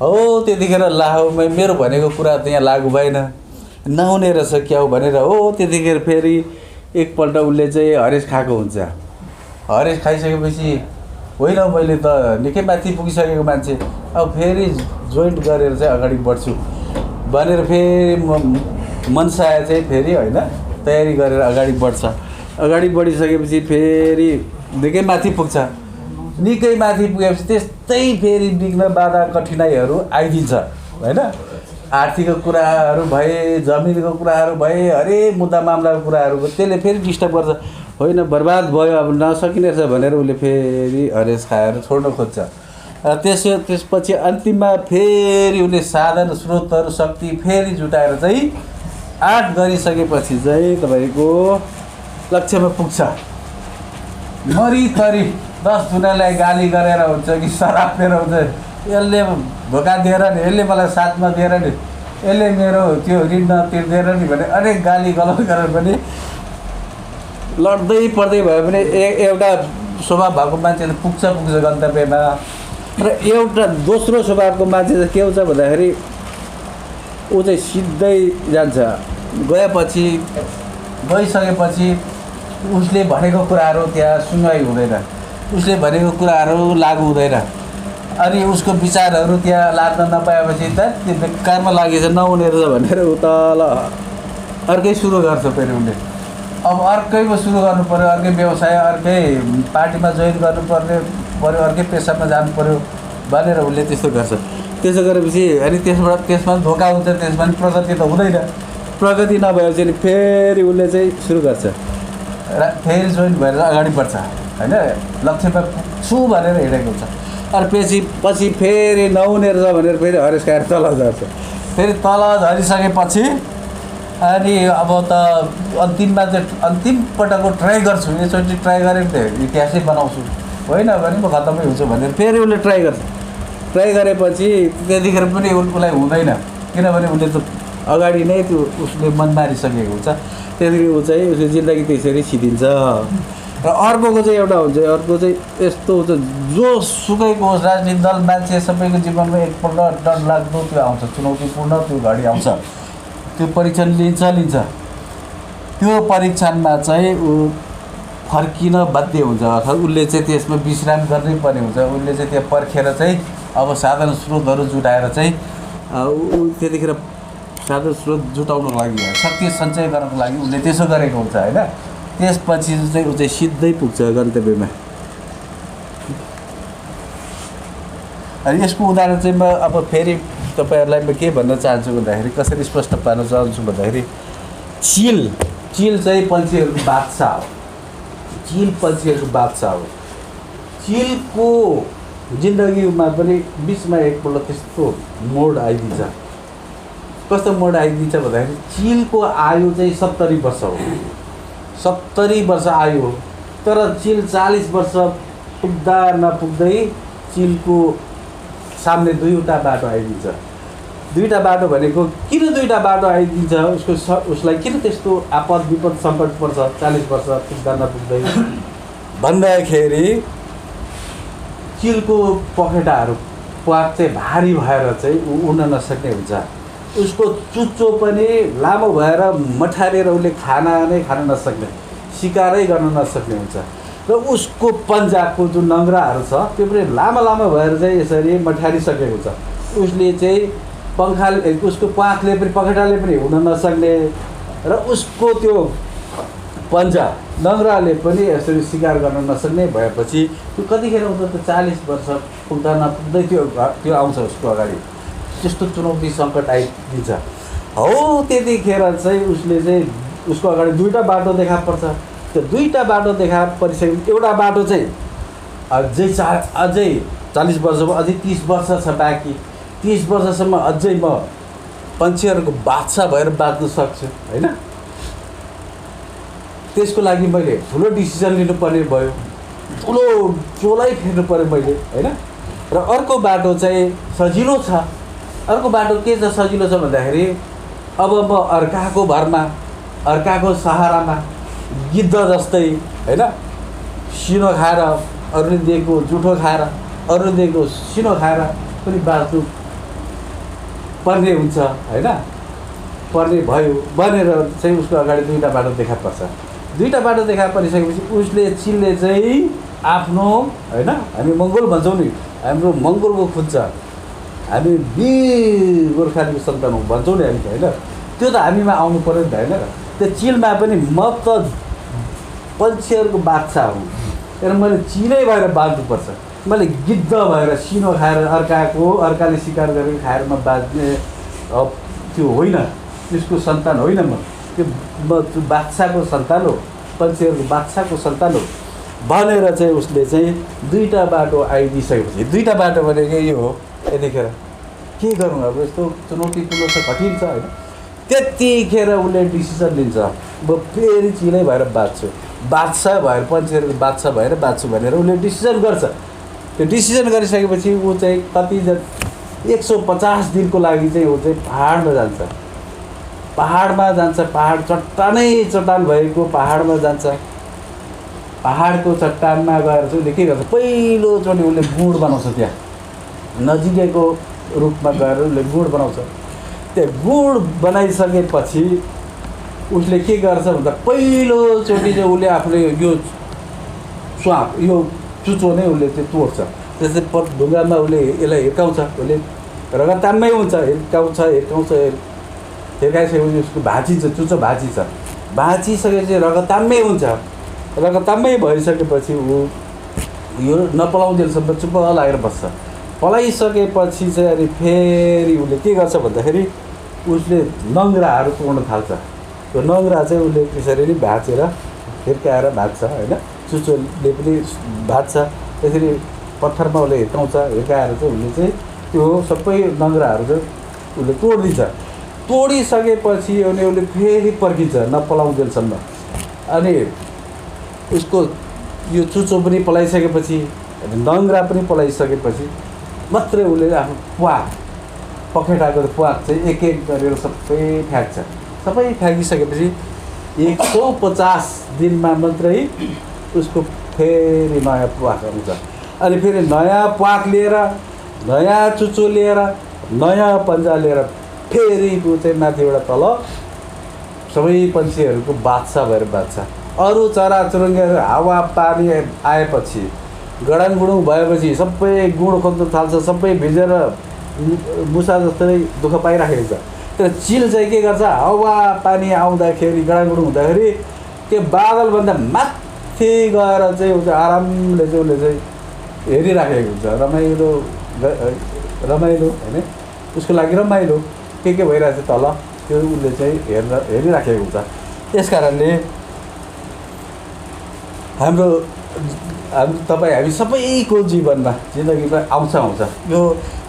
हो त्यतिखेर ला हो मेरो भनेको कुरा त यहाँ लागु भएन, नहुने रहेछ क्या हो भनेर हो त्यतिखेर फेरि एकपल्ट उसले चाहिँ हरेस खाएको हुन्छ। हरेस खाइसकेपछि होइन मैले त निकै माथि पुगिसकेको मान्छे, अब फेरि जोइन्ट गरेर चाहिँ अगाडि बढ्छु भनेर फेरि मनसाय चाहिँ फेरि होइन तयारी गरेर अगाडि बढ्छ। अगाडि बढिसकेपछि फेरि निकै माथि पुग्छ। निकै माथि पुगेपछि त्यस्तै फेरि विघ्न बाधा कठिनाइहरू आइदिन्छ होइन। आर्थिक कुराहरू भए, जमिनको कुराहरू भए, हरेक मुद्दा मामलाको कुराहरू त्यसले फेरि डिस्टर्ब गर्छ। होइन बर्बाद भयो, अब नसकिने रहेछ भनेर उसले फेरि हरेस खाएर छोड्न खोज्छ। त्यसपछि अन्तिममा फेरि उसले साधन स्रोतहरू शक्ति फेरि जुटाएर चाहिँ आँट गरिसकेपछि चाहिँ तपाईँको लक्ष्यमा पुग्छ। मरितरी 10 दुनालाई गाली गरेर हुन्छ कि शराब दिएर हुन्छ, यसले धोका दिएर नि, यसले मलाई साथमा दिएर नि, यसले मेरो त्यो ऋण नतिर्दिएर नि भने अनेक गाली गलत गरेर पनि लड्दै पर्दै भयो भने एउटा स्वभाव भएको मान्छेले पुग्छ गन्तव्यमा। र एउटा दोस्रो स्वभावको मान्छे चाहिँ के हुन्छ भन्दाखेरि ऊ चाहिँ सिधै जान्छ। गइसकेपछि उसले भनेको कुराहरू त्यहाँ सुनवाई हुँदैन, उसले भनेको कुराहरू लागु हुँदैन। अनि उसको विचारहरू त्यहाँ लाग्न नपाएपछि त त्यो बेकारमा लागेछ नहुने रहेछ भनेर ऊ तल अर्कै सुरु गर्छ। फेरि उसले अब अर्कैमा सुरु गर्नु पऱ्यो, अर्कै व्यवसाय, अर्कै पार्टीमा जोइन गर्नु पऱ्यो, अर्कै पेसामा जानु पऱ्यो भनेर उसले त्यस्तो गर्छ। त्यसो गरेपछि अनि त्यसमा धोका हुन्छ, त्यसमा पनि प्रगति त हुँदैन। प्रगति नभएपछि फेरि उसले चाहिँ सुरु गर्छ, फेरि जोइन भएर अगाडि बढ्छ होइन, लक्ष्यमा पुग्छु भनेर हिँडेको हुन्छ। अनि पछि फेरि नहुने रहेछ भनेर फेरि हरेस खाएर तल झर्छ। फेरि तल झरिसकेपछि अनि अब त अन्तिममा चाहिँ अन्तिम पटकको ट्राई गर्छु, यसचोटि ट्राई गरेँ नि त इतिहासै बनाउँछु, होइन भने म खत्तमै हुन्छु भनेर फेरि उसले ट्राई गर्छ। ट्राई गरेपछि त्यतिखेर पनि उसलाई हुँदैन, किनभने उसले त अगाडि नै त्यो उसले मन मारिसकेको हुन्छ। त्यतिखेर ऊ चाहिँ उसको जिन्दगी त्यसरी छिदिन्छ। र अर्कोको चाहिँ एउटा हुन्छ, अर्को चाहिँ यस्तो हुन्छ, जो सुकैको होस् राजनीतिक दल मान्छे सबैको जीवनमा एकपल्ट डर लाग्दो त्यो आउँछ, चुनौतीपूर्ण त्यो घडी आउँछ, त्यो परीक्षण लिन्छ। त्यो परीक्षणमा चाहिँ ऊ फर्किन बाध्य हुन्छ, अथवा उसले चाहिँ त्यसमा विश्राम गर्नै पर्ने हुन्छ। उसले चाहिँ त्यहाँ पर्खेर चाहिँ अब साधन स्रोतहरू जुटाएर चाहिँ त्यतिखेर साधन स्रोत जुटाउनको लागि, शक्ति सञ्चय गर्नको लागि उसले त्यसो गरेको हुन्छ होइन। त्यसपछि चाहिँ ऊ चाहिँ सिधै पुग्छ गन्तव्यमा। अनि यसको उदाहरण चाहिँ म अब फेरि तपाईँहरूलाई म के भन्न चाहन्छु भन्दाखेरि, कसरी स्पष्ट पार्न चाहन्छु भन्दाखेरि, चिल चाहिँ पन्छीहरूको बादशाह हो। चिल पन्छीहरूको बादशाह हो। चिलको जिन्दगीमा पनि बिचमा एकपल्ट त्यस्तो मोड आइदिन्छ। कस्तो मोड आइदिन्छ भन्दाखेरि चिलको आयु चाहिँ 70 वर्ष हो, 70 वर्ष आयु हो। तर चिल 40 वर्ष पुग्दा नपुग्दै चिलको सामने दुईवटा बाटो आइदिन्छ। दुईवटा बाटो भनेको किन दुईवटा बाटो आइदिन्छ, उसलाई किन त्यस्तो आपद विपद सङ्कट पर्छ 40 वर्ष पुग्दा नपुग्दै भन्दाखेरि चिलको पखेटाहरू प्वाक चाहिँ भारी भएर चाहिँ ऊ उड्न नसक्ने हुन्छ। उसको चुच्चो पनि लामो भएर मठारेर उसले खाना नै खान नसक्ने, सिकारै गर्न नसक्ने हुन्छ। र उसको पन्जाको जुन नङ्ग्राहरू छ त्यो पनि लामो लामो भएर चाहिँ यसरी मठारिसकेको हुन्छ। उसले चाहिँ पङ्खाले, उसको प्वाखले पनि पखेटाले पनि उड्न नसक्ने र उसको त्यो पन्जा नङ्ग्राले पनि यसरी शिकार गर्न नसक्ने भएपछि त्यो कतिखेर हुन्छ त 40 वर्ष पुग्दा नपुग्दै त्यो आउँछ उसको अगाडि, त्यस्तो चुनौती सङ्कट आइदिन्छ। हौ त्यतिखेर चाहिँ उसले चाहिँ उसको अगाडि दुईवटा बाटो देखा पर्छ। त्यो दुईवटा बाटो देखा परिसकेपछि एउटा बाटो चाहिँ अझै 40 वर्षको अझै 30 वर्ष छ बाँकी, 30 वर्षसम्म अझै म पन्छीहरूको बादशाह भएर बाँच्न सक्छु होइन। त्यसको लागि मैले ठुलो डिसिजन लिनुपर्ने भयो, ठुलो चोलै फेर्नु पऱ्यो मैले होइन। र अर्को बाटो चाहिँ सजिलो छ। अर्को बाटो के छ सजिलो छ भन्दाखेरि अब म अर्काको भरमा, अर्काको सहारामा गिद्ध जस्तै होइन सिनो खाएर, अरूले दिएको जुठो खाएर, अरूले दिएको सिनो खाएर पनि बाँच्नु पर्ने हुन्छ होइन। पर्ने भयो भनेर चाहिँ उसको अगाडि दुईवटा बाटो देखा पर्छ। दुईवटा बाटो देखा परिसकेपछि उसले चिलले चाहिँ आफ्नो होइन, हामी मङ्गोल भन्छौँ नि, हाम्रो मङ्गोलको खुन्छ, हामी वीर गोर्खालीको सन्तान हो भन्छौँ नि हामी होइन। त्यो त हामीमा आउनु पऱ्यो नि त होइन। त्यो चिलमा पनि म त पन्छीहरूको बादशाह हुँ, तर मैले चिलै भएर बाँच्नुपर्छ, मैले गिद्ध भएर सिनो खाएर अर्काले शिकार गरेर खाएर म बाँच्ने त्यो होइन, त्यसको सन्तान होइन म बादशाहको सन्तान हो, पन्छीहरूको बादशाहको सन्तान हो भनेर चाहिँ उसले चाहिँ दुईवटा बाटो आइदिइसकेपछि, दुईवटा बाटो भनेको यो हो। यतिखेर के गरौँ अब, यस्तो चुनौतीपूर्ण छ, कठिन छ होइन। त्यतिखेर उसले डिसिजन लिन्छ, म फेरि चिलै भएर बाँच्छु, बादशाह भएर पन्छीहरूको बादशाह भएर बाँच्छु भनेर उसले डिसिजन गर्छ। त्यो डिसिजन गरिसकेपछि ऊ चाहिँ कति 150 दिनको लागि चाहिँ ऊ चाहिँ पहाडमा जान्छ। पहाडमा जान्छ, पहाड चट्टानै चट्टान भएको पहाडमा जान्छ। पहाडको चट्टानमा गएर चाहिँ उसले के गर्छ, पहिलोचोटि उसले गुड बनाउँछ। त्यहाँ नजिकैको रूपमा गएर उसले गुड बनाउँछ। त्यो गुड बनाइसकेपछि उसले के गर्छ भन्दा पहिलोचोटि चाहिँ उसले आफूले यो स्वाप, यो चुचो नै उसले चाहिँ तोड्छ। त्यसै ढुङ्गामा उसले यसलाई हिर्काउँछ, उसले रगतामै हुन्छ, हिर्काउँछ हिर्काइसकेपछि उसको भाँचिन्छ, चुचो भाँचिन्छ। भाँचिसकेपछि रगतामै हुन्छ। रगतामै भइसकेपछि ऊ यो नपलाउँदैसम्म चुप्प लागेर बस्छ। पलाइसकेपछि चाहिँ अनि फेरि उसले के गर्छ भन्दाखेरि उसले नङ्ग्राहरू तोड्न थाल्छ। त्यो नङ्ग्रा चाहिँ उसले त्यसरी नै भाँचेर हिर्काएर भाँच्छ होइन, चुचोले पनि भाँच्छ। त्यसरी पत्थरमा उसले हिर्काउँछ, हिर्काएर चाहिँ उसले चाहिँ त्यो सबै नङ्ग्राहरू चाहिँ उसले तोडिदिन्छ। तोडिसकेपछि अनि उसले फेरि पर्खिन्छ नपलाउँदैसम्म। अनि उसको यो चुचो पनि पलाइसकेपछि, नङ्ग्रा पनि पलाइसकेपछि मात्रै उसले आफ्नो पखेटाको प्वाक चाहिँ एक एक गरेर सबै फ्याँक्छ। सबै फ्याँकिसकेपछि 150 दिनमा मात्रै उसको फेरि नयाँ प्वाक आउँछ। अनि फेरि नयाँ प्वाक लिएर, नयाँ चुचो लिएर, नयाँ पन्जा लिएर फेरि ऊ चाहिँ माथिबाट तल सबै पन्छीहरूको बादशाह भएर बाँच्छ। अरू चराचुरुङ्गीहरू हावा पानी आएपछि, गडाङगुडुङ भएपछि सबै गुड खोज्न थाल्छ, सबै भिजेर मुसा जस्तै दुःख पाइराखेको छ। तर चिल चाहिँ के गर्छ, हावा पानी आउँदाखेरि, गडाङगुडुङ हुँदाखेरि त्यो बादलभन्दा माथि गएर चाहिँ ऊ चाहिँ आरामले चाहिँ उसले चाहिँ हेरिराखेको हुन्छ। रमाइलो होइन, उसको लागि रमाइलो के भइरहेको छ तल, त्यो उसले चाहिँ हेरिराखेको हुन्छ। त्यस कारणले हामी सबैको जीवनमा, जिन्दगीमा आउँछ यो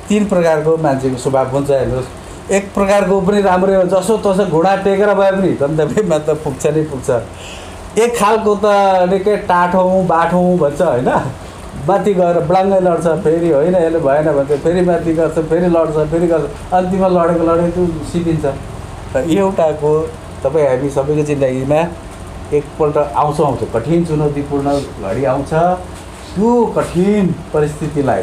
3 प्रकारको मान्छेको स्वभाव हुन्छ। हेर्नुहोस्, एक प्रकारको पनि राम्रै हो, जसो तसो घुँडा टेकेर भए पनि गन्तव्यमा त पुग्छ नै पुग्छ। एक खालको त निकै टाठौँ बाठौँ भन्छ होइन, माथि गएर ब्लाङ्गै लड्छ, फेरि होइन यसले भएन भन्छ, फेरि माथि गर्छ, फेरि लड्छ, फेरि गर्छ, अन्तिममा लडेको त्यो सिकिन्छ। र एउटाको तपाईँ हामी सबैको जिन्दगीमा एकपल्ट आउँछ कठिन चुनौतीपूर्ण घडी आउँछ। त्यो कठिन परिस्थितिलाई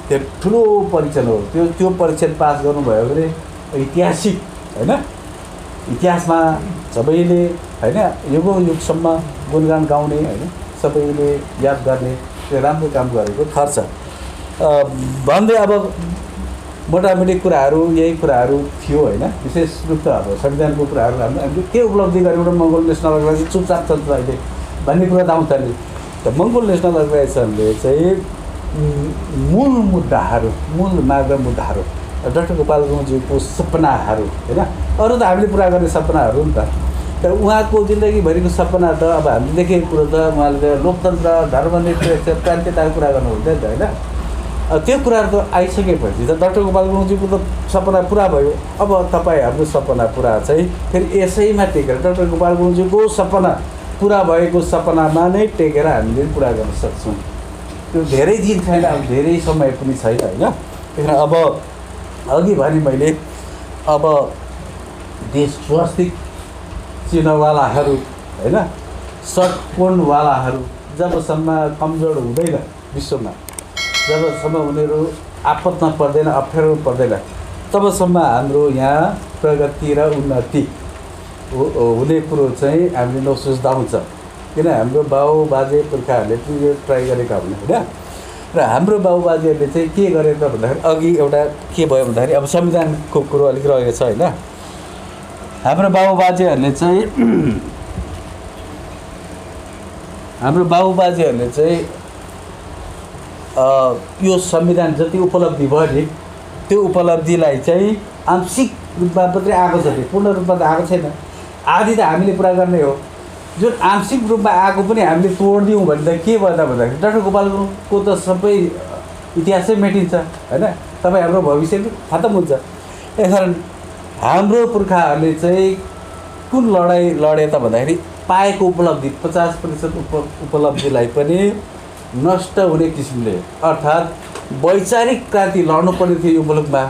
त्यो ठुलो परीक्षण हो। त्यो परीक्षण पास गर्नुभयो भने ऐतिहासिक होइन, इतिहासमा सबैले होइन युगौँ युगसम्म गुणगान गाउने होइन, सबैले याद गर्ने त्यो राम्रो काम गरेको खर्च भन्दै अब मोटामोटी कुराहरू यही कुराहरू थियो होइन। विशेष रूप त अब संविधानको कुराहरू हामीले के उपलब्धि गरेको मङ्गोल नेसनल अर्गनाइजेसन चुपचाप चल्छ अहिले भन्ने कुरा त आउँछ नि। त मङ्गोल नेसनल अर्गनाइजेसनले चाहिँ मूल मार्ग मुद्दाहरू डाक्टर गोपाल गुरुङज्यूको सपनाहरू होइन, अरू त हामीले पुरा गर्ने सपनाहरू नि त। तर उहाँको जिन्दगीभरिको सपना त अब हामीले देखेको कुरो त उहाँले लोकतन्त्र, धर्मनिरपेक्ष, प्रान्तीयताको कुरा गर्नुहुँदैन त होइन। त्यो कुराहरू त आइसकेपछि त डाक्टर गोपाल गुरुङज्यूको त सपना पुरा भयो। अब तपाईँहरूको सपना पुरा चाहिँ फेरि यसैमा टेकेर डाक्टर गोपाल गुरुङज्यूको सपना पुरा भएको सपनामा नै टेकेर हामीले पुरा गर्न सक्छौँ। त्यो धेरै दिन छैन, अब धेरै समय पनि छैन होइन। त्यही अब अघि भने मैले अब देश स्वास्थिक चिन्हवालाहरू होइन, षट्कोणवालाहरू जबसम्म कमजोर हुँदैन विश्वमा, जबसम्म उनीहरू आपतमा पर्दैन, अप्ठ्यारोमा पर्दैन, तबसम्म हाम्रो यहाँ प्रगति र उन्नति हुने कुरो चाहिँ हामीले नसोच्दा हुन्छ। किन हाम्रो बाउ बाजे पुर्खाहरूले पनि यो ट्राई गरेका हुन् होइन। र हाम्रो बाबुबाजेहरूले चाहिँ के गरे त भन्दाखेरि अघि एउटा के भयो भन्दाखेरि अब संविधानको कुरो अलिक रहेको छ होइन। हाम्रो बाबुबाजेहरूले चाहिँ यो संविधान जति उपलब्धि भयो नि त्यो उपलब्धिलाई चाहिँ आंशिक रूपमा मात्रै आएको छ, पूर्ण रूपमा त आएको छैन। आदि त हामीले पुरा गर्ने हो। जुन आंशिक रूपमा आएको पनि हामीले तोडिदियौँ भने त के भयो त भन्दाखेरि डाक्टर गोपाल गुरुङको त सबै इतिहासै मेटिन्छ होइन। तपाईँ हाम्रो भविष्य खतम हुन्छ। यसकारण हाम्रो पुर्खाहरूले चाहिँ कुन लडाइँ लडे त भन्दाखेरि पाएको उपलब्धि 50% उपलब्धिलाई पनि नष्ट हुने किसिमले, अर्थात् वैचारिक क्रान्ति लड्नुपर्ने थियो। यो मुलुकमा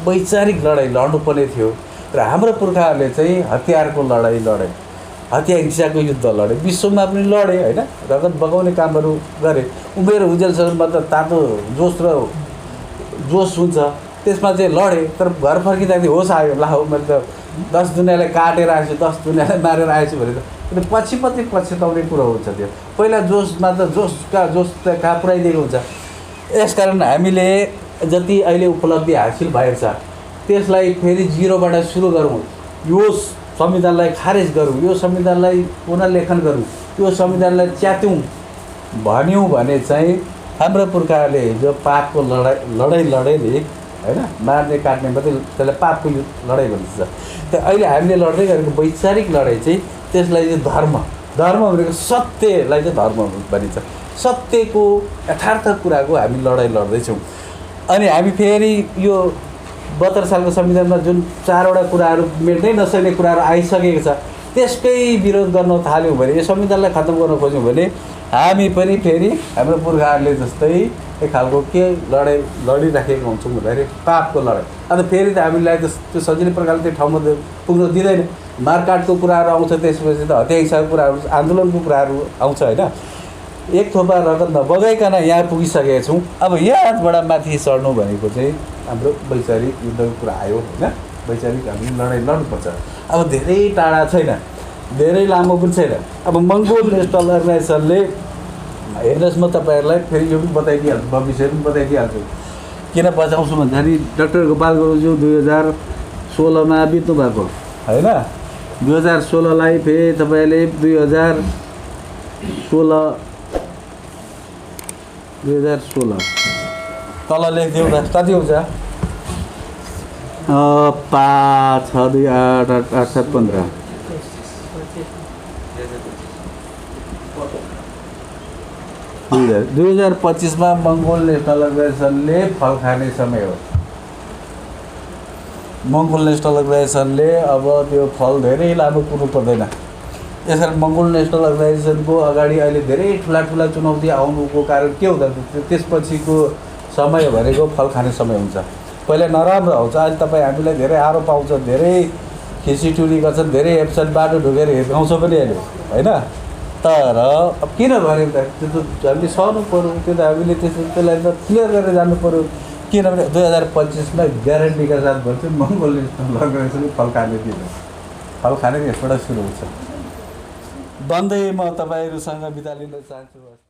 वैचारिक लडाइँ लड्नुपर्ने थियो र हाम्रो पुर्खाहरूले चाहिँ हतियारको लडाइँ लडे, हतियार हिंसाको युद्ध लडे, विश्वमा पनि लडे होइन, रगत बगाउने कामहरू गरे। उमेर हुन्जेलसम्म त तातो जोस हुन्छ, त्यसमा चाहिँ लडे। तर घर फर्किँदाखेरि होस आयो, ला हो मैले त 10 दुनियाँलाई काटेर आएछु, 10 दुनियाँलाई मारेर आएछु भने त पछि पछिताउने कुरो हुन्छ। त्यो पहिला जोसमा त जोस त कहाँ पुऱ्याइदिएको हुन्छ। यसकारण हामीले जति अहिले उपलब्धि हासिल भएको छ त्यसलाई फेरि जिरोबाट सुरु गरौँ। यो संविधानलाई खारेज गरौँ, यो संविधानलाई पुनर्लेखन गरौँ, यो संविधानलाई च्यात्यौँ भन्यौँ भने चाहिँ हाम्रो पुर्खाहरूले जो पापको लडाइँ लडे नि होइन, मार्ने काट्ने मात्रै त्यसलाई पापको लडाइँ भनिन्छ। त अहिले हामीले लड्दै गरेको वैचारिक लडाइँ चाहिँ त्यसलाई चाहिँ धर्म भनेको सत्यलाई चाहिँ धर्म भनिन्छ। सत्यको यथार्थ कुराको हामी लडाइँ लड्दैछौँ। अनि हामी फेरि यो 72 सालको संविधानमा जुन 4वटा कुराहरू मेट्नै नसक्ने कुराहरू आइसकेको छ त्यसकै विरोध गर्न थाल्यौँ भने, यो संविधानलाई खत्तम गर्न खोज्यौँ भने हामी पनि फेरि हाम्रो पुर्खाहरूले जस्तै एक खालको के लडाइँ लडिराखेको हुन्छौँ भन्दाखेरि पापको लडाइँ। अन्त फेरि त हामीलाई त त्यो सजिलो प्रकारले त्यो ठाउँमा पुग्न दिँदैन। मारकाटको कुराहरू आउँछ, त्यसपछि त हत्या हिंसाको कुराहरू, आन्दोलनको कुराहरू आउँछ होइन। एक थोपा रगत नबगाइकन यहाँ पुगिसकेका छौँ। अब यहाँबाट माथि चढ्नु भनेको चाहिँ हाम्रो वैचारिक युद्धको कुरा आयो होइन। वैचारिक हामीले लडाइँ लड्नुपर्छ। अब धेरै टाढा छैन, धेरै लामो पनि छैन। अब मङ्गोल नेसनल अर्गनाइजेसनले हेर्नुहोस्, म तपाईँहरूलाई फेरि यो पनि बताइदिइहाल्छु, भविष्य पनि बताइदिइहाल्छु। किन बचाउँछु भन्दाखेरि डाक्टर गोपाल गुरुङज्यू 2016मा बित्नु भएको होइन। 2016लाई फेरि तपाईँले 2016 तल लेखिदिउँ त कति हुन्छ? 5 6 2 8 8 8 7 15 2025मा मङ्गोल नेसनल अर्गनाइजेसनले फल खाने समय हो। मङ्गोल नेसनल अर्गनाइजेसनले अब त्यो फल धेरै लामो कुर्नु पर्दैन। यसकारण मङ्गोल नेसनल अर्गनाइजेसनको अगाडि अहिले धेरै ठुला चुनौती आउनुको कारण के हुँदा त्यसपछिको समय भनेको फल खाने समय हुन्छ। पहिला नराम्रो आउँछ, अहिले तपाईँ हामीलाई धेरै आरोप आउँछ, धेरै खिसीटुरी गर्छन्, धेरै एप्सन बाटो ढुकेर हिर्काउँछ पनि अहिले होइन। तर अब किन भने त्यो त हामीले सहनु पऱ्यो, त्यो त हामीले त्यसलाई त क्लियर गरेर जानु पऱ्यो। किनभने 2025मा ग्यारेन्टीका साथ भन्छु मङ्गोल नेसनल अर्गनाइजेसनले फल खाने दिन, फल खाने यसबाट सुरु हुन्छ। भन्दै म तपाईँहरूसँग बिदा लिन चाहन्छु।